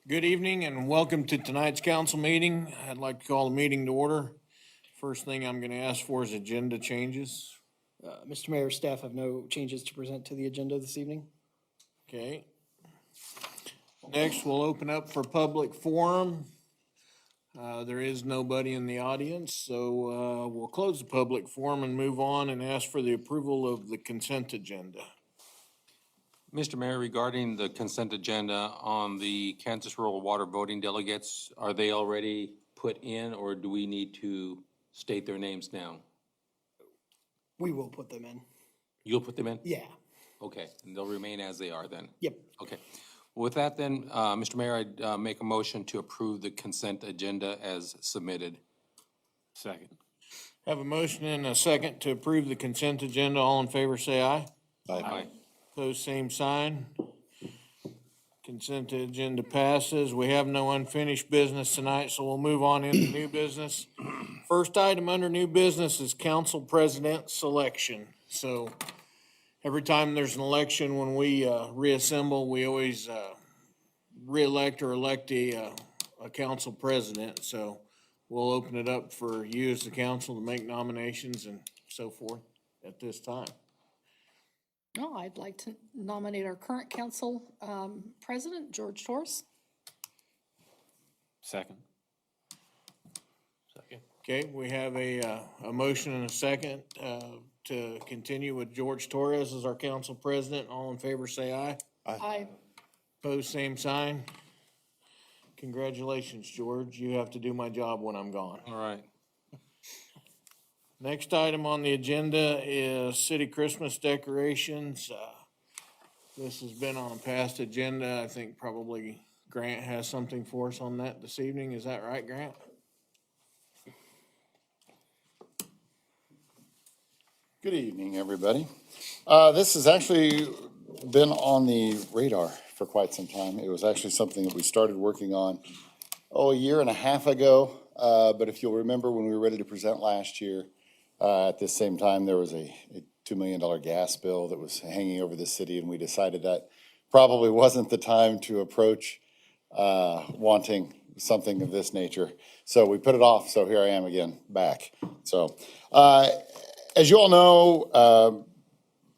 Good evening and welcome to tonight's council meeting. I'd like to call the meeting to order. First thing I'm going to ask for is agenda changes. Mr. Mayor, staff have no changes to present to the agenda this evening. Okay. Next, we'll open up for public forum. There is nobody in the audience, so we'll close the public forum and move on and ask for the approval of the consent agenda. Mr. Mayor, regarding the consent agenda on the Kansas Rural Water voting delegates, are they already put in or do we need to state their names now? We will put them in. You'll put them in? Yeah. Okay, and they'll remain as they are then? Yep. Okay. With that then, Mr. Mayor, I'd make a motion to approve the consent agenda as submitted. Second. Have a motion and a second to approve the consent agenda. All in favor, say aye. Aye. Opposed, same sign. Consent agenda passes. We have no unfinished business tonight, so we'll move on into new business. First item under new business is council president selection. So every time there's an election, when we reassemble, we always reelect or elect a council president. So we'll open it up for you as the council to make nominations and so forth at this time. No, I'd like to nominate our current council president, George Torres. Second. Okay, we have a motion and a second to continue with George Torres as our council president. All in favor, say aye. Aye. Opposed, same sign. Congratulations, George. You have to do my job when I'm gone. All right. Next item on the agenda is city Christmas decorations. This has been on a past agenda. I think probably Grant has something for us on that this evening. Is that right, Grant? Good evening, everybody. This has actually been on the radar for quite some time. It was actually something that we started working on, a year and a half ago. But if you'll remember when we were ready to present last year, at this same time, there was a $2 million gas bill that was hanging over the city, and we decided that probably wasn't the time to approach wanting something of this nature. So we put it off, so here I am again, back. So as you all know,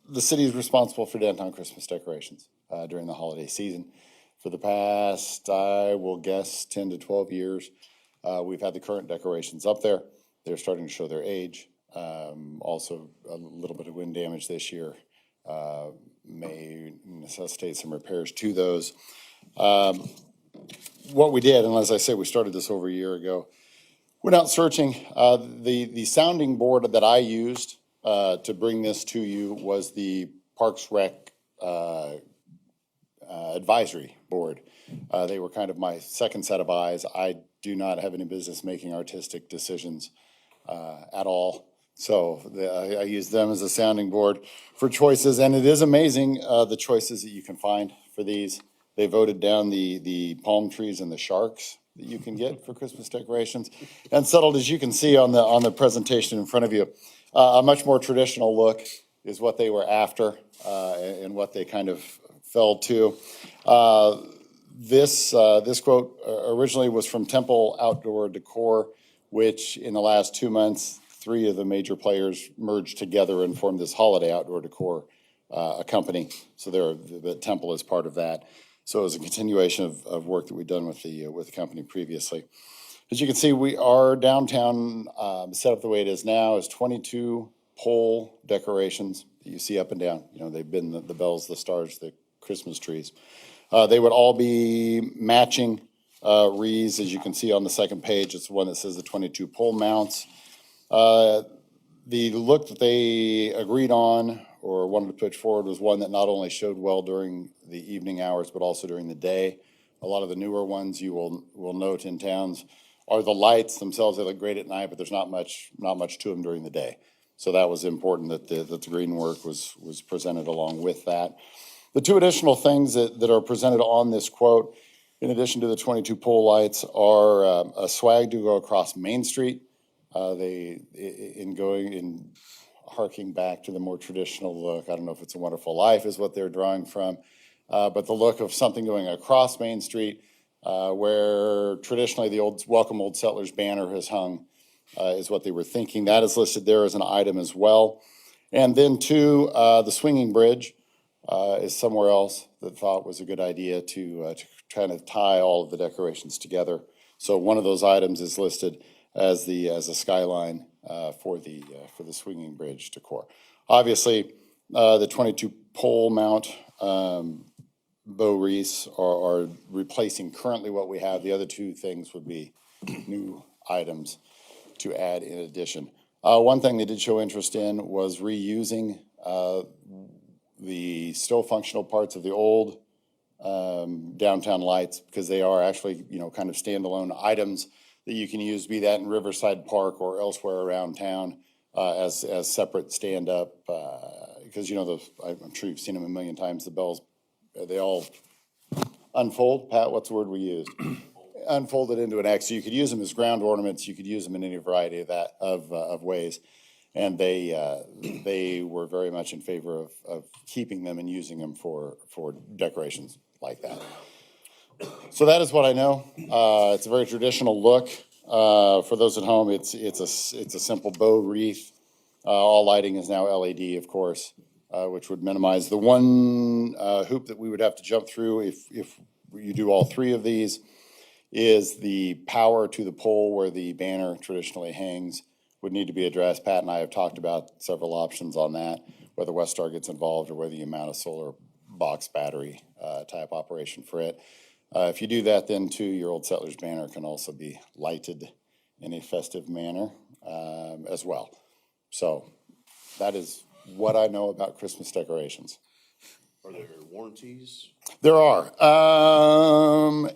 the city is responsible for downtown Christmas decorations during the holiday season. For the past, I will guess, 10 to 12 years, we've had the current decorations up there. They're starting to show their age. Also, a little bit of wind damage this year may necessitate some repairs to those. What we did, and as I say, we started this over a year ago, went out searching. The sounding board that I used to bring this to you was the Parks Rec advisory board. They were kind of my second set of eyes. I do not have any business making artistic decisions at all. So I use them as a sounding board for choices, and it is amazing the choices that you can find for these. They voted down the palm trees and the sharks that you can get for Christmas decorations, and settled, as you can see on the presentation in front of you, a much more traditional look is what they were after, and what they kind of fell to. This quote originally was from Temple Outdoor Decor, which in the last 2 months, 3 of the major players merged together and formed this holiday outdoor decor a company. So the Temple is part of that. So it was a continuation of work that we'd done with the company previously. As you can see, our downtown set up the way it is now is 22 pole decorations that you see up and down. You know, they've been the bells, the stars, the Christmas trees. They would all be matching wreaths, as you can see on the second page. It's the one that says the 22 pole mounts. The look that they agreed on or wanted to push forward was one that not only showed well during the evening hours, but also during the day. A lot of the newer ones you will note in towns are the lights themselves. They look great at night, but there's not much to them during the day. So that was important that the green work was presented along with that. The 2 additional things that are presented on this quote, in addition to the 22 pole lights, are a swag to go across Main Street. Harking back to the more traditional look. I don't know if It's a Wonderful Life is what they're drawing from, but the look of something going across Main Street where traditionally the old Welcome Old Settlers banner has hung, is what they were thinking. That is listed there as an item as well. And then two, the swinging bridge is somewhere else that thought was a good idea to kind of tie all of the decorations together. So one of those items is listed as a skyline for the swinging bridge decor. Obviously, the 22 pole mount bow wreaths are replacing currently what we have. The other two things would be new items to add in addition. One thing they did show interest in was reusing the still functional parts of the old downtown lights, because they are actually, kind of standalone items that you can use, be that in Riverside Park or elsewhere around town, as separate stand-up, because, I'm sure you've seen them a million times, the bells, they all unfold. Pat, what's the word we used? Unfolded into an X. So you could use them as ground ornaments. You could use them in any variety of ways. And they were very much in favor of keeping them and using them for decorations like that. So that is what I know. It's a very traditional look. For those at home, it's a simple bow wreath. All lighting is now LED, of course, which would minimize the one hoop that we would have to jump through if you do all three of these, is the power to the pole where the banner traditionally hangs would need to be addressed. Pat and I have talked about several options on that, whether Westar gets involved or whether you mount a solar box battery type operation for it. If you do that, then too, your Old Settlers banner can also be lighted in a festive manner as well. So that is what I know about Christmas decorations. Are there warranties? There are,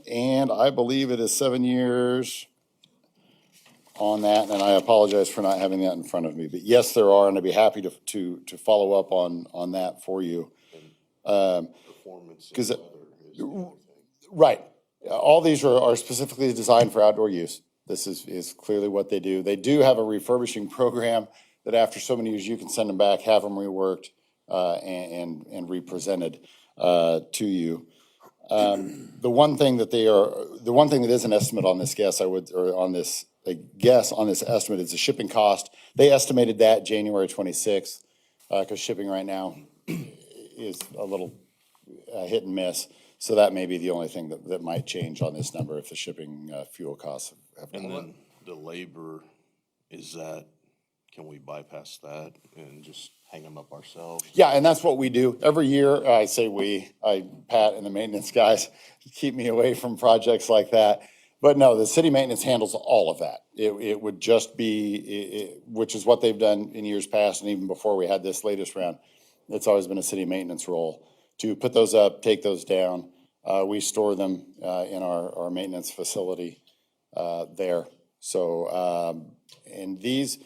and I believe it is 7 years on that, and I apologize for not having that in front of me. But yes, there are, and I'd be happy to follow up on that for you. Performance and 'cause it- weather is the other thing. Right. All these are specifically designed for outdoor use. This is clearly what they do. They do have a refurbishing program that after so many years, you can send them back, have them reworked, and represented to you. The one thing that is an estimate on this guess, on this estimate is the shipping cost. They estimated that January 26th, because shipping right now is a little hit and miss. So that may be the only thing that might change on this number if the shipping fuel costs have And gone up. then the labor, can we bypass that and just hang them up ourselves? Yeah, and that's what we do. Every year, I say Pat and the maintenance guys keep me away from projects like that. But no, the city maintenance handles all of that. It would just be, which is what they've done in years past, and even before we had this latest round. It's always been a city maintenance role to put those up, take those down. We store them in our maintenance facility there. So, and these,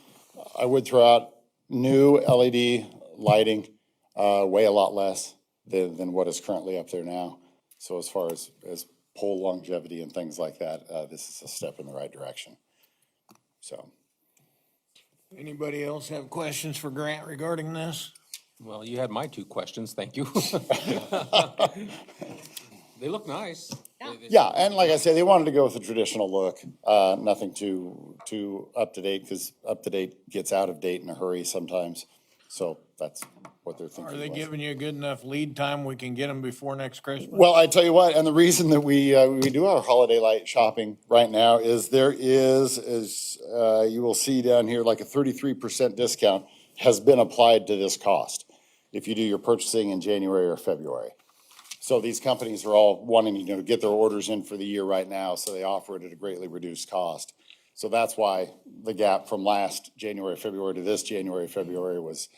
I would throw out new LED lighting, weigh a lot less than what is currently up there now. So as far as pole longevity and things like that, this is a step in the right direction. So. Anybody else have questions for Grant regarding this? Well, you had my two questions, thank you. They look nice. Yeah, and like I said, they wanted to go with a traditional look, nothing too up to date, because up to date gets out of date in a hurry sometimes. So that's what they're thinking. Are they was. giving you a good enough lead time we can get them before next Christmas? Well, I tell you what, and the reason that we do our holiday light shopping right now is there is you will see down here, like a 33% discount has been applied to this cost if you do your purchasing in January or February. So these companies are all wanting to get their orders in for the year right now, so they offer it at a greatly reduced cost. So that's why the gap from last January, February to this January, February was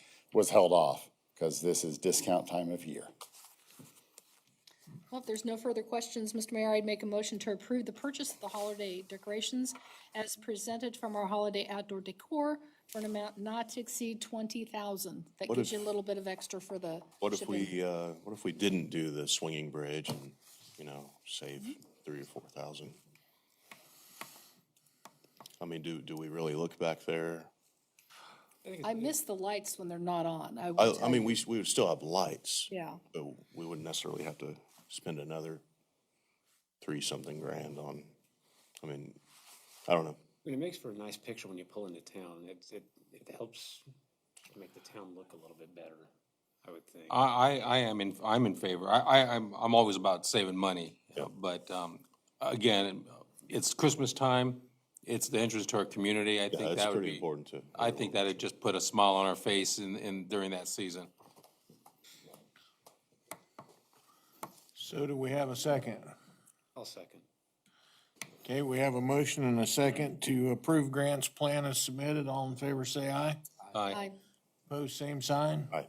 held off, because this is discount time of year. Well, if there's no further questions, Mr. Mayor, I'd make a motion to approve the purchase of the holiday decorations as presented from our holiday outdoor decor for an amount not to exceed $20,000. That What gives if- you a little bit of extra for the What if shipping. what if we didn't do the swinging bridge and, save 3,000 or 4,000? I mean, do we really look back there? I miss the lights when they're not on. I will I tell mean, you. we would still have lights. Yeah. But we wouldn't necessarily have to spend another 3-something grand on, I mean, I don't know. I mean, it makes for a nice picture when you pull into town. It helps make the town look a little bit better, I would think. I'm in favor. I'm always about saving money. But, again, it's Christmas time. It's the interest to our community. I Yeah, think it's that would pretty be, important to. I think that'd just put a smile on our face during that season. So do we have a second? I'll second. Okay, we have a motion and a second to approve Grant's plan as submitted. All in favor, say aye. Aye. Opposed, same sign. Aye.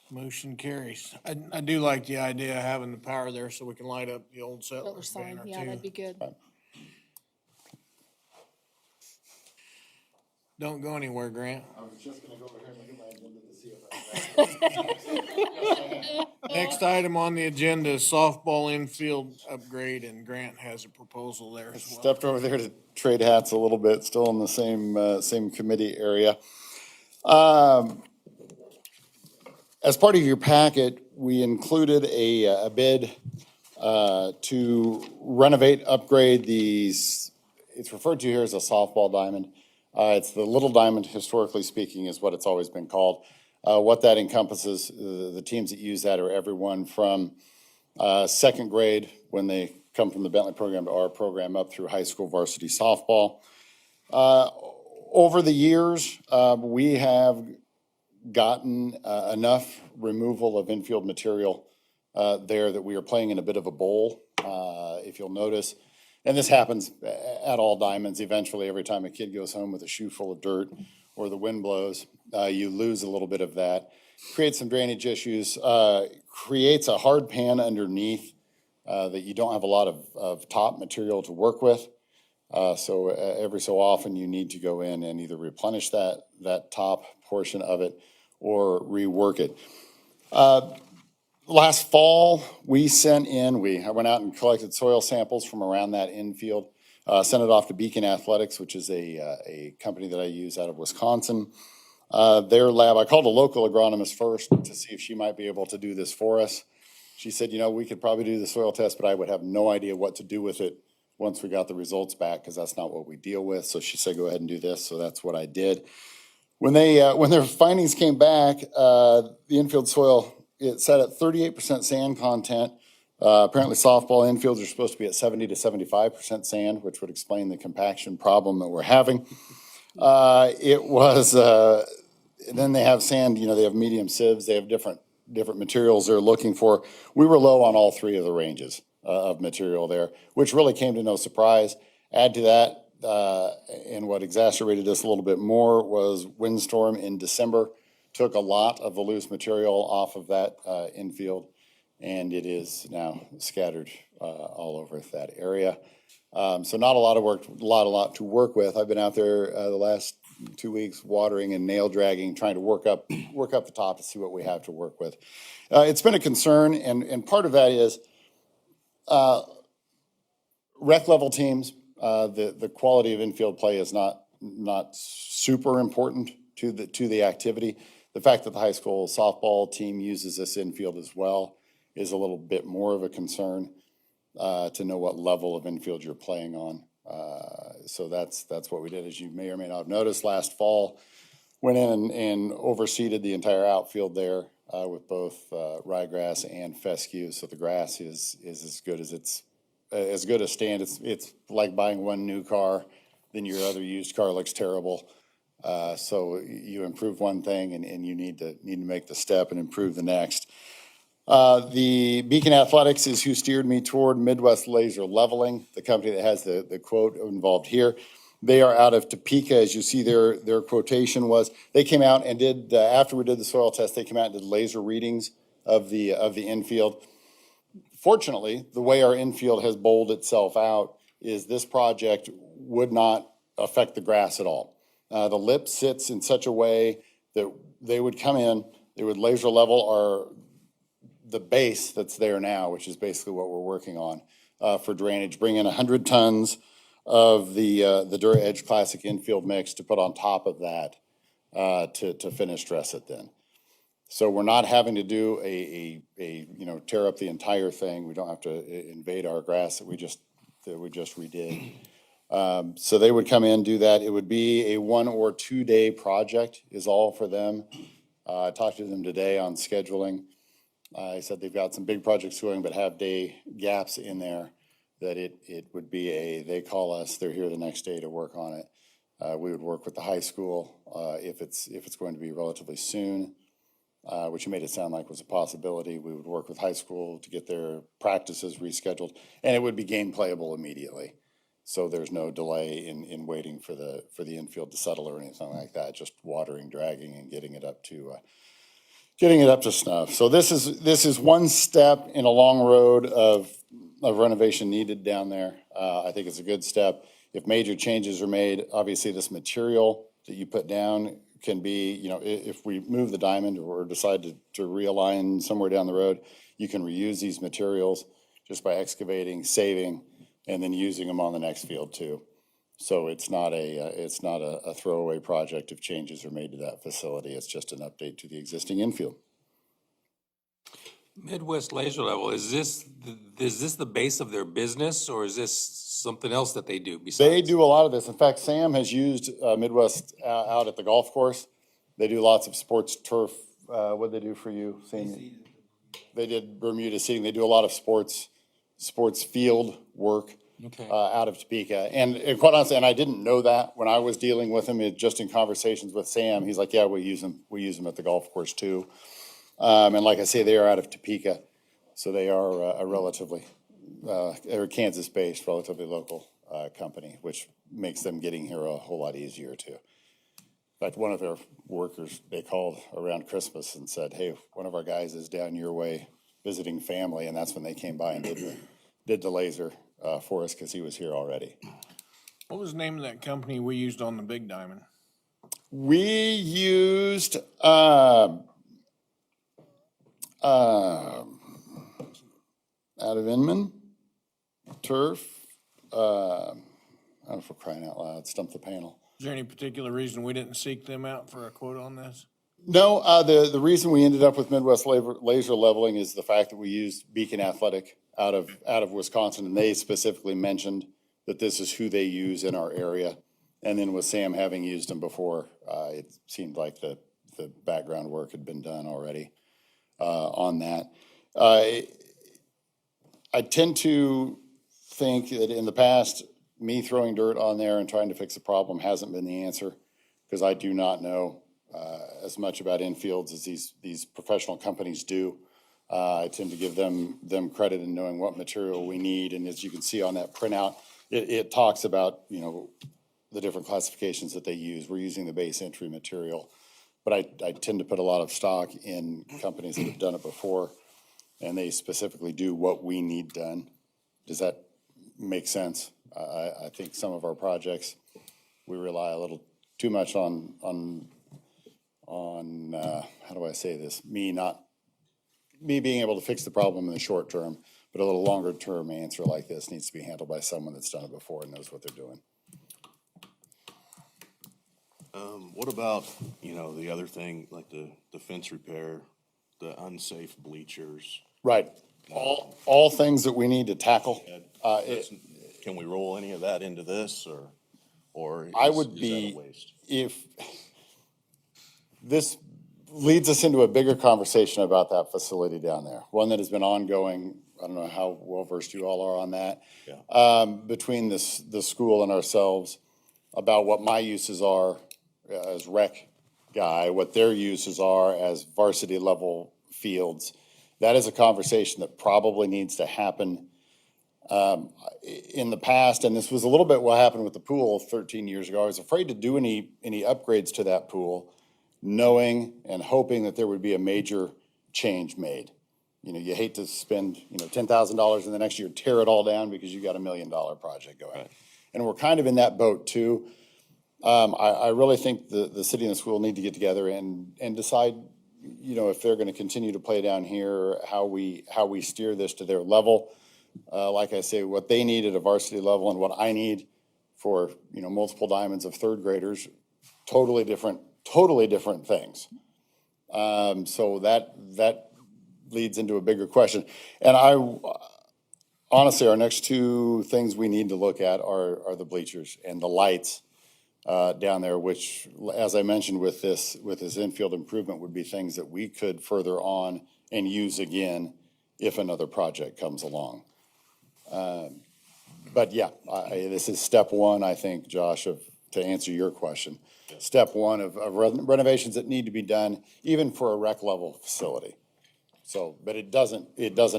Motion carries. I do like the idea of having the power there so we can light up the old Butler Settlers sign, banner yeah, that'd be too. good. Don't go anywhere, Grant. I was just gonna go over here and look at my agenda to see if I. Next item on the agenda is softball infield upgrade, and Grant has a proposal there as well. Stepped over there to trade hats a little bit, still in the same committee area. As part of your packet, we included a bid to renovate, upgrade these, it's referred to here as a softball diamond. It's the little diamond, historically speaking, is what it's always been called. What that encompasses, the teams that use that are everyone from second grade, when they come from the Bentley program to our program, up through high school varsity softball. Over the years, we have gotten enough removal of infield material there that we are playing in a bit of a bowl, if you'll notice. And this happens at all diamonds. Eventually, every time a kid goes home with a shoe full of dirt or the wind blows, you lose a little bit of that. Creates some drainage issues, creates a hard pan underneath that you don't have a lot of top material to work with. So every so often you need to go in and either replenish that top portion of it or rework it. Last fall, I went out and collected soil samples from around that infield, sent it off to Beacon Athletics, which is a company that I use out of Wisconsin. Their lab, I called a local agronomist first to see if she might be able to do this for us. She said, we could probably do the soil test, but I would have no idea what to do with it once we got the results back, because that's not what we deal with. So she said, go ahead and do this. So that's what I did. When their findings came back, the infield soil, it sat at 38% sand content. Apparently softball infields are supposed to be at 70 to 75% sand, which would explain the compaction problem that we're having. Then they have sand, they have medium sieves, they have different materials they're looking for. We were low on all three of the ranges of material there, which really came to no surprise. Add to that, and what exacerbated this a little bit more was windstorm in December. Took a lot of the loose material off of that infield, and it is now scattered all over that area. So not a lot of work, a lot to work with. I've been out there the last 2 weeks watering and nail dragging, trying to work up the top to see what we have to work with. It's been a concern, and part of that is rec level teams. The quality of infield play is not super important to the activity. The fact that the high school softball team uses this infield as well is a little bit more of a concern to know what level of infield you're playing on. So that's what we did. As you may or may not have noticed, last fall, went in and overseeded the entire outfield there with both ryegrass and fescue. So the grass is as good as stand. It's like buying one new car, then your other used car looks terrible. So you improve one thing and you need to make the step and improve the next. The Beacon Athletics is who steered me toward Midwest Laser Leveling, the company that has the quote involved here. They are out of Topeka. As you see, their quotation was, they came out and did, after we did the soil test, they came out and did laser readings of the infield. Fortunately, the way our infield has bowled itself out is this project would not affect the grass at all. The lip sits in such a way that they would come in, they would laser level the base that's there now, which is basically what we're working on for drainage, bring in 100 tons of the Dura Edge Classic infield mix to put on top of that to finish dress it then. So we're not having to do tear up the entire thing. We don't have to invade our grass that we just redid. So they would come in, do that. It would be a 1 or 2 day project is all for them. I talked to them today on scheduling. I said they've got some big projects going, but have day gaps in there, that it would be they call us, they're here the next day to work on it. We would work with the high school, if it's going to be relatively soon, which you made it sound like was a possibility. We would work with high school to get their practices rescheduled, and it would be game playable immediately. So there's no delay in waiting for the infield to settle or anything like that, just watering, dragging, and getting it up to snuff. So this is one step in a long road of renovation needed down there. I think it's a good step. If major changes are made, obviously this material that you put down can be, if we move the diamond or decide to realign somewhere down the road, you can reuse these materials just by excavating, saving, and then using them on the next field too. So it's not a throwaway project if changes are made to that facility. It's just an update to the existing infield. Midwest Laser Level, is this the base of their business, or is this something else that they do besides? They do a lot of this. In fact, Sam has used Midwest out at the golf course. They do lots of sports turf. What did they do for you? They did Bermuda seating. They do a lot of sports field work. Okay. Out of Topeka. And quite honestly, and I didn't know that when I was dealing with him, just in conversations with Sam, he's like, yeah, we use them at the golf course too. And like I say, they are out of Topeka, so they are a relatively, they're Kansas-based, relatively local company, which makes them getting here a whole lot easier too. In fact, one of their workers, they called around Christmas and said, hey, one of our guys is down your way visiting family, and that's when they came by and did the laser for us, because he was here already. What was the name of that company we used on the big diamond? We used out of Inman, Turf. I don't know if we're crying out loud. Stump the panel. Is there any particular reason we didn't seek them out for a quote on this? No, the reason we ended up with Midwest Laser Leveling is the fact that we used Beacon Athletic out of Wisconsin, and they specifically mentioned that this is who they use in our area. And then with Sam having used them before, it seemed like the background work had been done already on that. I tend to think that in the past, me throwing dirt on there and trying to fix a problem hasn't been the answer, because I do not know as much about infields as these professional companies do. I tend to give them credit in knowing what material we need, and as you can see on that printout, it talks about the different classifications that they use. We're using the base entry material, but I tend to put a lot of stock in companies that have done it before, and they specifically do what we need done. Does that make sense? I think some of our projects, we rely a little too much on how do I say this? Me being able to fix the problem in the short term, but a little longer term answer like this needs to be handled by someone that's done it before and knows what they're doing. What about, the other thing, like the fence repair, the unsafe bleachers? Right. All things that we need to tackle. Can we roll any of that into this, or is I would that be, a waste? if this leads us into a bigger conversation about that facility down there, one that has been ongoing. I don't know how well versed you all are on that. Yeah. Between the school and ourselves, about what my uses are as rec guy, what their uses are as varsity level fields. That is a conversation that probably needs to happen. In the past, and this was a little bit what happened with the pool 13 years ago, I was afraid to do any upgrades to that pool, knowing and hoping that there would be a major change made. You hate to spend, $10,000 in the next year, tear it all down because you got $1 million project going. Right. And we're kind of in that boat too. I really think the city and the school need to get together and decide, if they're going to continue to play down here, how we steer this to their level. Like I say, what they need at a varsity level and what I need for, multiple diamonds of third graders, totally different things. So that leads into a bigger question. And honestly, our next two things we need to look at are the bleachers and the lights down there, which, as I mentioned with this infield improvement, would be things that we could further on and use again if another project comes along. But yeah, this is step one, I think, Josh, to answer your question. Step one of renovations that need to be done, even for a rec level facility. So, but it doesn't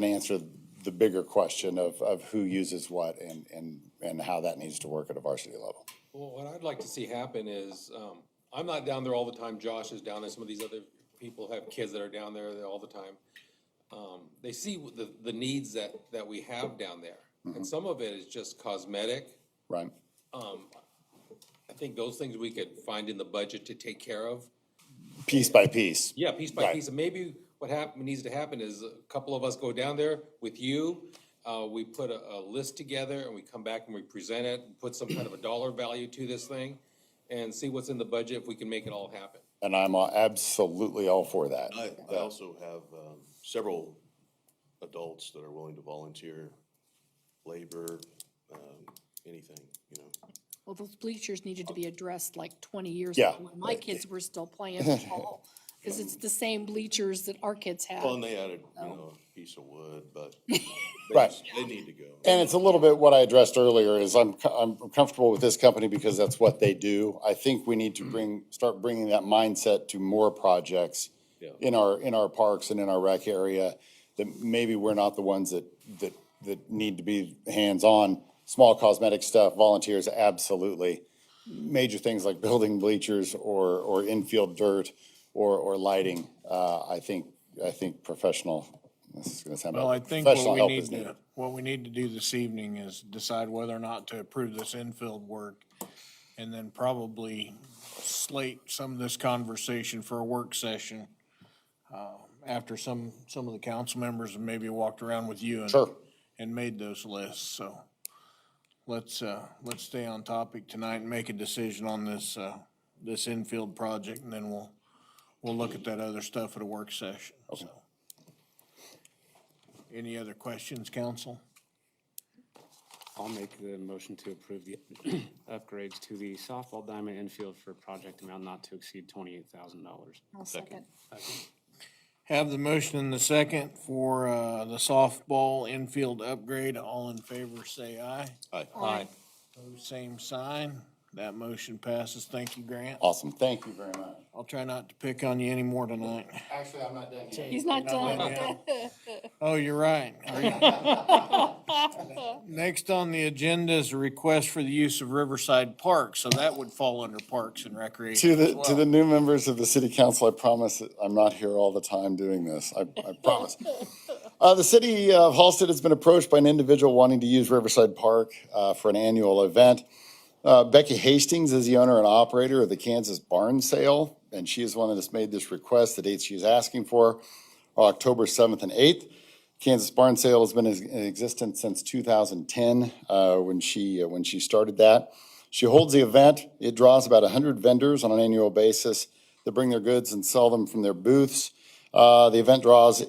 answer the bigger question of who uses what and how that needs to work at a varsity level. Well, what I'd like to see happen is, I'm not down there all the time, Josh is down there, some of these other people have kids that are down there all the time. They see the needs that we have down there, and some of it is just cosmetic. Right. I think those things we could find in the budget to take care of. Piece by piece. Yeah, piece by Right. piece, and maybe what needs to happen is a couple of us go down there with you, we put a list together and we come back and we present it, and put some kind of a dollar value to this thing, and see what's in the budget, if we can make it all happen. And I'm absolutely all for that. I also have several adults that are willing to volunteer labor, anything, you know. Well, those bleachers needed to be addressed like 20 years Yeah. ago when my kids were still playing ball. Because it's the same bleachers that our kids have. Well, and they added, a piece of wood, but Right. they need to go. And it's a little bit what I addressed earlier is I'm comfortable with this company because that's what they do. I think we need to start bringing that mindset to more projects in our parks and in our rec area, that maybe we're not the ones that need to be hands-on. Small cosmetic stuff, volunteers, absolutely. Major things like building bleachers or infield dirt or lighting, I think professional, this is gonna sound bad, Well, I think professional help is needed. what we need to do this evening is decide whether or not to approve this infield work, and then probably slate some of this conversation for a work session, after some of the council members have maybe walked around with you Sure. and made those lists, so let's stay on topic tonight and make a decision on this infield project, and then we'll look at that other stuff at a work session, so. Any other questions, council? I'll make the motion to approve the upgrades to the softball diamond infield for project amount not to exceed $28,000. I'll second. Have the motion and the second for the softball infield upgrade. All in favor, say aye. Aye. Pose same sign. That motion passes. Thank you, Grant. Awesome, thank you very much. I'll try not to pick on you anymore tonight. Actually, I'm not done yet. He's not done. Oh, you're right. Next on the agenda is a request for the use of Riverside Park, so that would fall under Parks and Recreation as well. To the new members of the city council, I promise that I'm not here all the time doing this. I promise. The city of Halstead has been approached by an individual wanting to use Riverside Park for an annual event. Becky Hastings is the owner and operator of the Kansas Barn Sale, and she is one that has made this request. The dates she's asking for are October 7th and 8th. Kansas Barn Sale has been in existence since 2010 when she started that. She holds the event. It draws about 100 vendors on an annual basis that bring their goods and sell them from their booths. The event draws,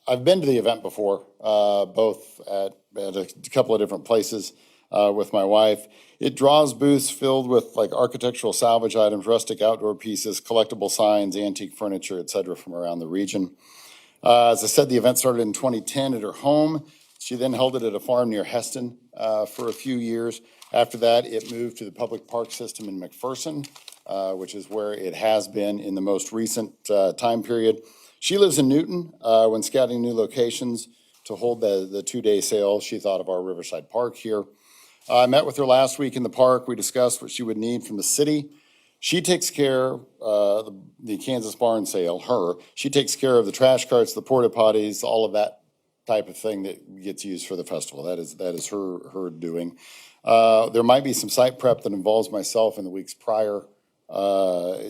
I've been to the event before, both at a couple of different places with my wife. It draws booths filled with like architectural salvage items, rustic outdoor pieces, collectible signs, antique furniture, et cetera, from around the region. As I said, the event started in 2010 at her home. She then held it at a farm near Heston for a few years. After that, it moved to the public park system in McPherson, which is where it has been in the most recent time period. She lives in Newton. When scouting new locations to hold the two-day sale, she thought of our Riverside Park here. I met with her last week in the park. We discussed what she would need from the city. She takes care, the Kansas Barn Sale, she takes care of the trash carts, the porta potties, all of that type of thing that gets used for the festival. That is her doing. There might be some site prep that involves myself in the weeks prior,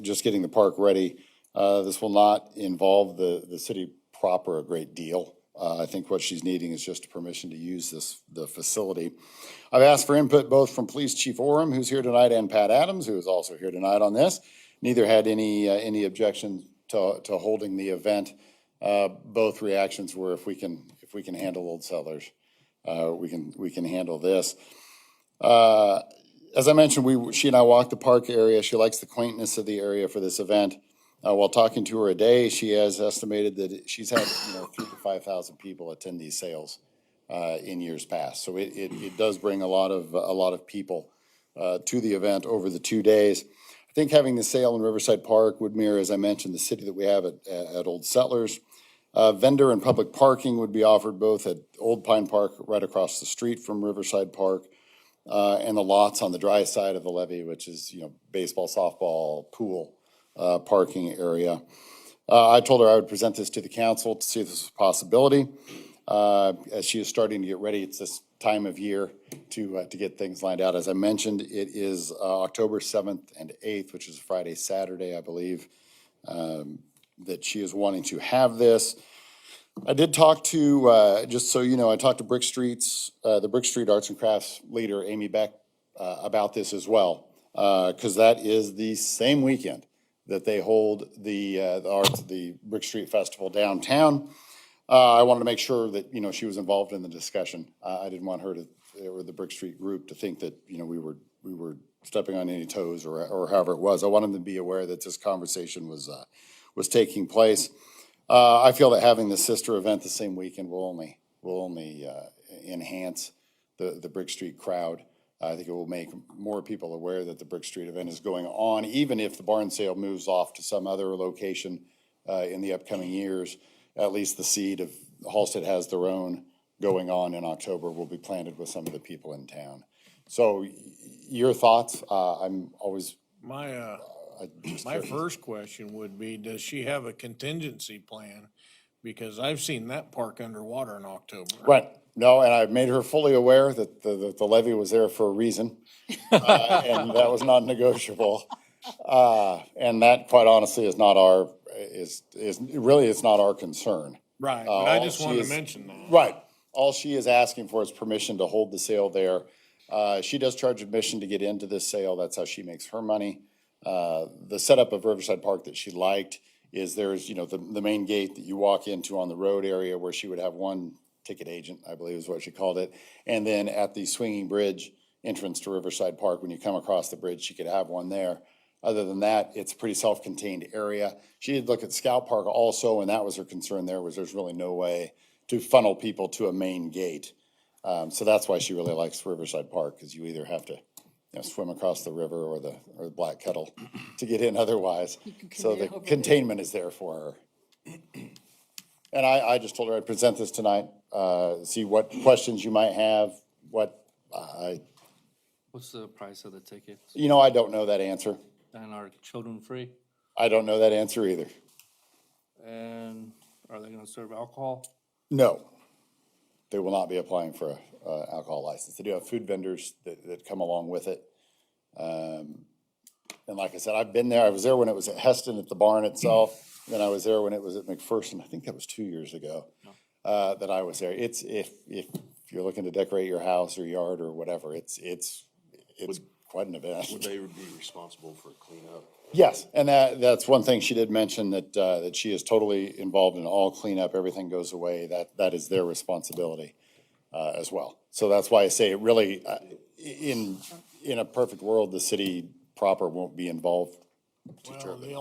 just getting the park ready. This will not involve the city proper a great deal. I think what she's needing is just permission to use the facility. I've asked for input both from Police Chief Orem, who's here tonight, and Pat Adams, who is also here tonight on this. Neither had any objections to holding the event. Both reactions were if we can handle Old Settlers, we can handle this. As I mentioned, she and I walked the park area. She likes the quaintness of the area for this event. While talking to her a day, she has estimated that she's had 3,000 to 5,000 people attend these sales in years past. So it does bring a lot of people to the event over the 2 days. I think having the sale in Riverside Park would mirror, as I mentioned, the city that we have at Old Settlers. Vendor and public parking would be offered both at Old Pine Park, right across the street from Riverside Park, and the lots on the dry side of the levee, which is, baseball, softball, pool, parking area. I told her I would present this to the council to see if this was a possibility. As she is starting to get ready, it's this time of year to get things lined out. As I mentioned, it is October 7th and 8th, which is Friday, Saturday, I believe, that she is wanting to have this. I did talk to, just so you know, I talked to the Brick Street Arts and Crafts leader, Amy Beck, about this as well, because that is the same weekend that they hold the Brick Street Festival downtown. I wanted to make sure that, she was involved in the discussion. I didn't want her or the Brick Street group to think that, we were stepping on any toes or however it was. I wanted them to be aware that this conversation was taking place. I feel that having the sister event the same weekend will only enhance the Brick Street crowd. I think it will make more people aware that the Brick Street event is going on, even if the barn sale moves off to some other location in the upcoming years. At least the seed of Halstead has their own going on in October will be planted with some of the people in town. So your thoughts? I'm always. My first question would be, does she have a contingency plan? Because I've seen that park underwater in October. Right. No, and I've made her fully aware that the levee was there for a reason, and that was not negotiable. And that, quite honestly, is not it's not our concern. Right, but I just wanted to mention that. Right. All she is asking for is permission to hold the sale there. She does charge admission to get into this sale. That's how she makes her money. The setup of Riverside Park that she liked is there's, the main gate that you walk into on the road area where she would have one ticket agent, I believe is what she called it. And then at the swinging bridge entrance to Riverside Park, when you come across the bridge, she could have one there. Other than that, it's a pretty self-contained area. She did look at Scout Park also, and that was her concern there, was there's really no way to funnel people to a main gate. So that's why she really likes Riverside Park, because you either have to swim across the river or the Black Kettle to get in otherwise. So the containment is there for her. And I just told her I'd present this tonight, see what questions you might have, What's the price of the tickets? I don't know that answer. And are children free? I don't know that answer either. And are they gonna serve alcohol? No, they will not be applying for a alcohol license. They do have food vendors that come along with it. And like I said, I've been there. I was there when it was at Heston at the barn itself. Then I was there when it was at McPherson. I think that was 2 years ago that I was there. It's if you're looking to decorate your house or yard or whatever, it's quite an event. Would they be responsible for cleanup? Yes, and that's one thing she did mention, that she is totally involved in all cleanup. Everything goes away. That is their responsibility as well. So that's why I say it really, in a perfect world, the city proper won't be involved. Well, the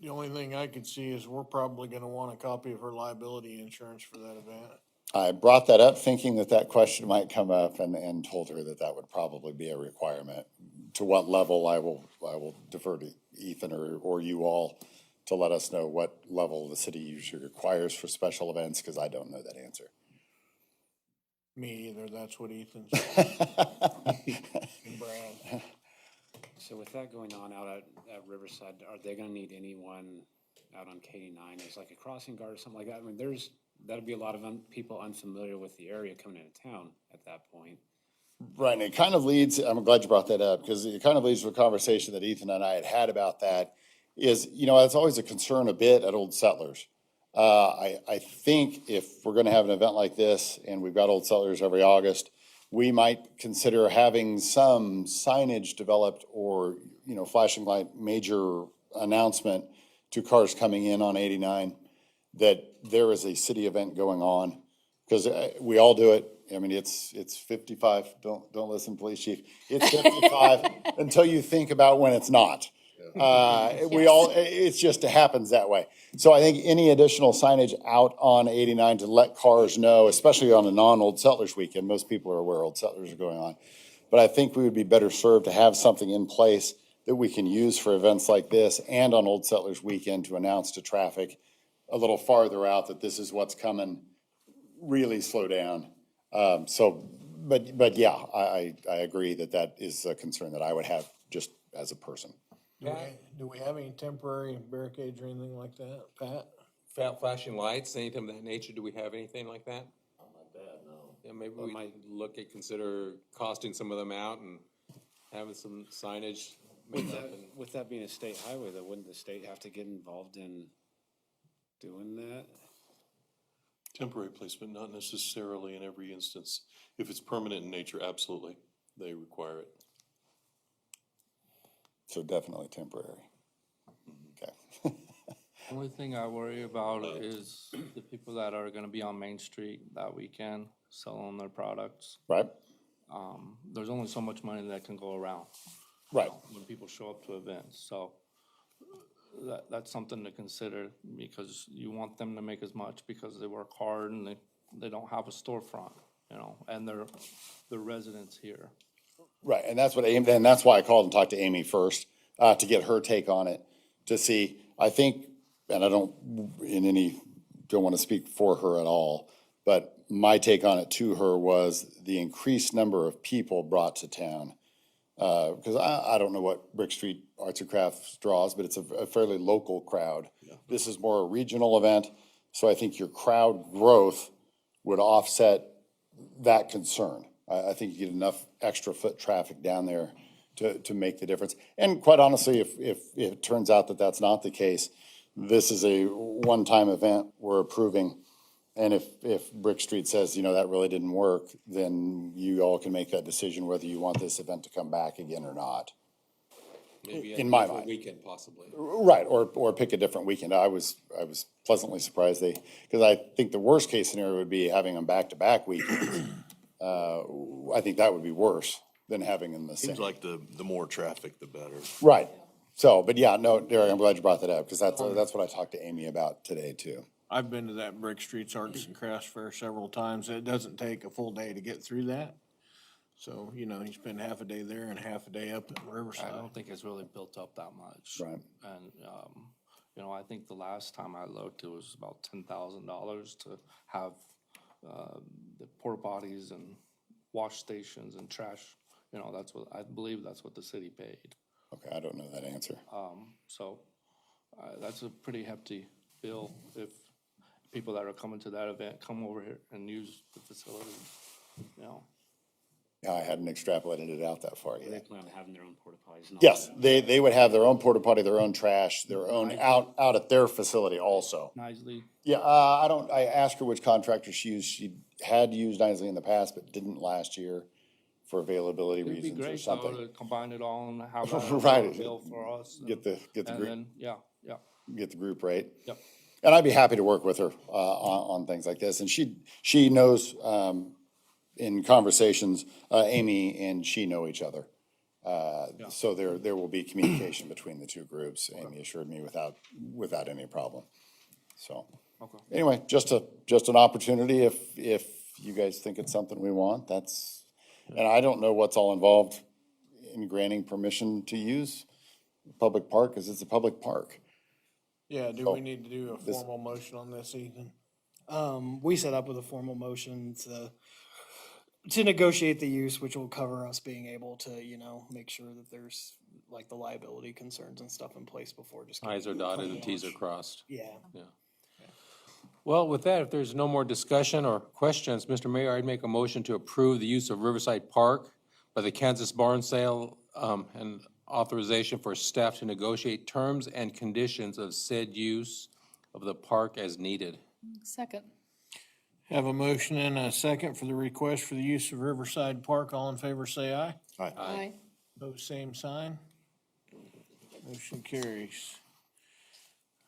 only thing I could see is we're probably gonna want a copy of her liability insurance for that event. I brought that up thinking that question might come up, and told her that would probably be a requirement. To what level, I will defer to Ethan or you all to let us know what level the city usually requires for special events, because I don't know that answer. Me either, that's what Ethan said. Brad. So with that going on out at Riverside, are they gonna need anyone out on K9 as like a crossing guard or something like that? I mean, that'd be a lot of people unfamiliar with the area coming into town at that point. Right, and it kind of leads, I'm glad you brought that up, because it kind of leads to a conversation that Ethan and I had about that, is, it's always a concern a bit at Old Settlers. I think if we're gonna have an event like this, and we've got Old Settlers every August, we might consider having some signage developed or, flashing light major announcement to cars coming in on 89, that there is a city event going on, because we all do it. I mean, it's 55, don't listen, police chief. It's 55 until you think about when it's not. It's just, it happens that way. So I think any additional signage out on 89 to let cars know, especially on a non-Old Settlers weekend, most people are aware Old Settlers are going on. But I think we would be better served to have something in place that we can use for events like this and on Old Settlers weekend to announce to traffic a little farther out that this is what's coming, really slow down. But yeah, I agree that is a concern that I would have just as a person. Do we have any temporary barricades or anything like that, Pat? Flashing lights, anything of that nature, do we have anything like that? Not bad, no. Yeah, maybe we might consider costing some of them out and having some signage made up. And With that being a state highway, though, wouldn't the state have to get involved in doing that? Temporary placement, not necessarily in every instance. If it's permanent in nature, absolutely, they require it. So definitely temporary. Okay. Only thing I worry about is the people that are gonna be on Main Street that weekend selling their products. Right? There's only so much money that can go around. Right. When people show up to events, so that's something to consider, because you want them to make as much because they work hard and they don't have a storefront, and they're residents here. Right, and that's that's why I called and talked to Amy first, to get her take on it, to see, I think, and I don't want to speak for her at all, but my take on it to her was the increased number of people brought to town. Because I don't know what Brick Street Arts and Crafts draws, but it's a fairly local crowd. This is more a regional event, so I think your crowd growth would offset that concern. I think you get enough extra foot traffic down there to make the difference. And quite honestly, if it turns out that that's not the case, this is a one-time event we're approving. And if Brick Street says, that really didn't work, then you all can make that decision whether you want this event to come back again or not. maybe in my a mind. weekend possibly. Right, or pick a different weekend. I was pleasantly surprised because I think the worst case scenario would be having them back-to-back weekends. I think that would be worse than having them the same. Seems like the more traffic, the better. Right. So, but yeah, no, Derek, I'm glad you brought that up, because that's what I talked to Amy about today too. I've been to that Brick Streets Arts and Crafts Fair several times. It doesn't take a full day to get through that. So, you spend half a day there and half a day up at Riverside. I don't think it's really built up that much. Right. And, I think the last time I looked, it was about $10,000 to have the porta potties and wash stations and trash. I believe that's what the city paid. Okay, I don't know that answer. So that's a pretty hefty bill if people that are coming to that event come over here and use the facility, Yeah, I hadn't extrapolated it out that far They yet. plan on having their own porta potties and all Yes, that. they would have their own porta potty, their own trash, their own out at their facility also. Nicely. Yeah, I asked her which contractor she used. She had used Isley in the past, but didn't last year for availability It'd be reasons or great though something. to combine it all and have that Right. bill for us. Get the And group, then, yeah. get the group rate. Yep. And I'd be happy to work with her, on things like this. And she knows, in conversations, Amy and she know each other. So there will be communication between the two groups, Amy assured me, without any problem. So, Okay. anyway, just an opportunity if you guys think it's something we want, and I don't know what's all involved in granting permission to use a public park, because it's a public park. Yeah, do we need to do a formal motion on this, Ethan? We set up with a formal motion to negotiate the use, which will cover us being able to, make sure that there's like the liability concerns and stuff in place before just. I's are dotted and carte T's are blanche. crossed. Yeah. Well, with that, if there's no more discussion or questions, Mr. Mayor, I'd make a motion to approve the use of Riverside Park by the Kansas Barn Sale, and authorization for staff to negotiate terms and conditions of said use of the park as needed. Second. Have a motion and a second for the request for the use of Riverside Park. All in favor, say aye.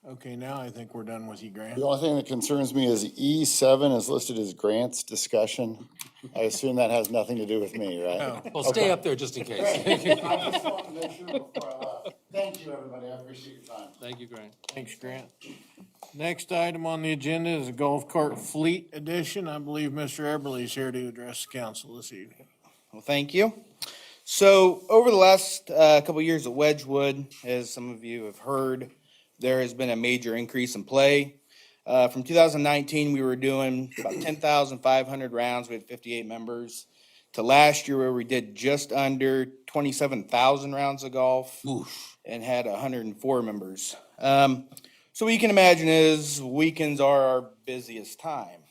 Okay, now I think we're done with you, Grant. The only thing that concerns me is E7 is listed as grants discussion. I assume that has nothing to do with me, right? Oh. Well, stay up there just in case. I just wanted to make sure before I left. Thank you, everybody. I appreciate your time. Thank you, Grant. Thanks, Grant. Next item on the agenda is a golf cart fleet edition. I believe Mr. Eberly's here to address the council this evening. Well, thank you. So over the last couple of years at Wedgwood, as some of you have heard, there has been a major increase in play. From 2019, we were doing about 10,500 rounds. We had 58 members. To last year, where we did just under 27,000 rounds of golf and had 104 members. So what you can imagine is weekends are our busiest time.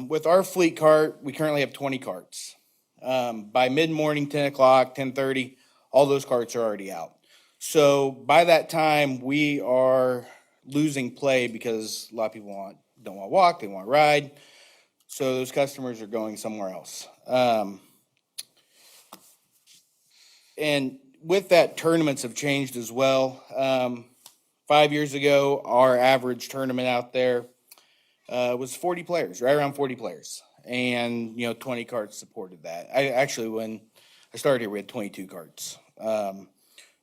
With our fleet cart, we currently have 20 carts. By mid-morning, 10 o'clock, 10:30, all those carts are already out. So by that time, we are losing play because a lot of people don't want to walk, they want to ride. So those customers are going somewhere else. And with that, tournaments have changed as well. 5 years ago, our average tournament out there was 40 players, right around 40 players. And, 20 carts supported that. When I started here, we had 22 carts.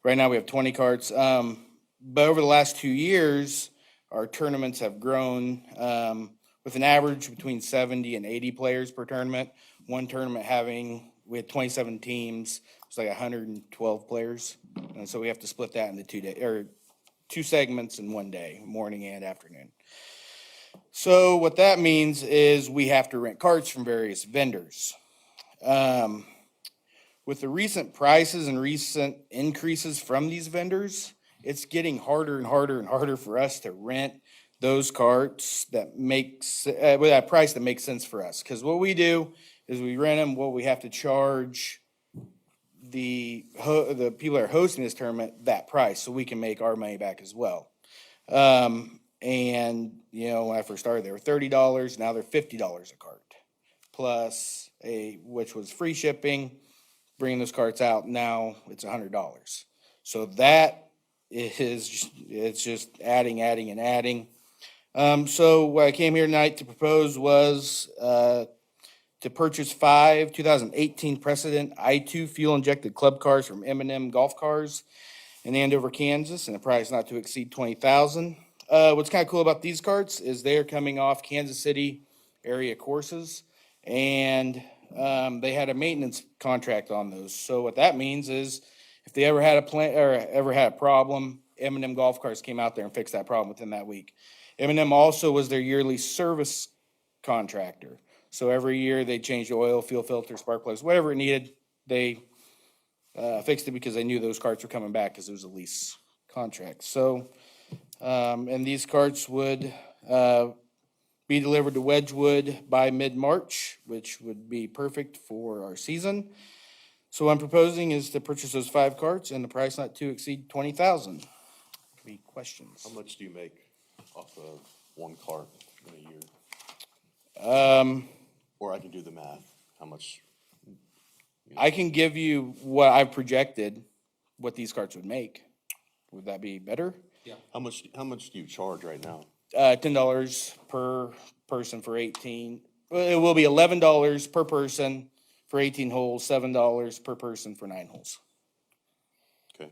Right now we have 20 carts. But over the last 2 years, our tournaments have grown with an average between 70 and 80 players per tournament. One tournament we had 27 teams. It's like 112 players. And so we have to split that into 2 segments in one day, morning and afternoon. So what that means is we have to rent carts from various vendors. With the recent prices and recent increases from these vendors, it's getting harder and harder and harder for us to rent those carts with that price that makes sense for us. Because what we do is we rent them. What we have to charge the people that are hosting this tournament that price, so we can make our money back as well. And when I first started, they were $30. Now they're $50 a cart, plus which was free shipping. Bringing those carts out, now it's $100. So that it's just adding. So what I came here tonight to propose was to purchase 5 2018 Precedent I-2 fuel-injected club cars from M&M Golf Cars in Andover, Kansas, and a price not to exceed $20,000. What's kind of cool about these carts is they're coming off Kansas City area courses, and they had a maintenance contract on those. So what that means is if they ever had a problem, M&M Golf Cars came out there and fixed that problem within that week. M&M also was their yearly service contractor. So every year they changed the oil, fuel filter, spark plugs, whatever it needed. They fixed it because they knew those carts were coming back because it was a lease contract. So, and these carts would be delivered to Wedgwood by mid-March, which would be perfect for our season. So what I'm proposing is to purchase those 5 carts and the price not to exceed $20,000. Any questions? How much do you make off of one cart in a year? Or I can do the math. How much? I can give you what I've projected, what these carts would make. Would that be better? How much do you charge right now? $10 per person for 18. Well, it will be $11 per person for 18 holes, $7 per person for 9 holes. Okay.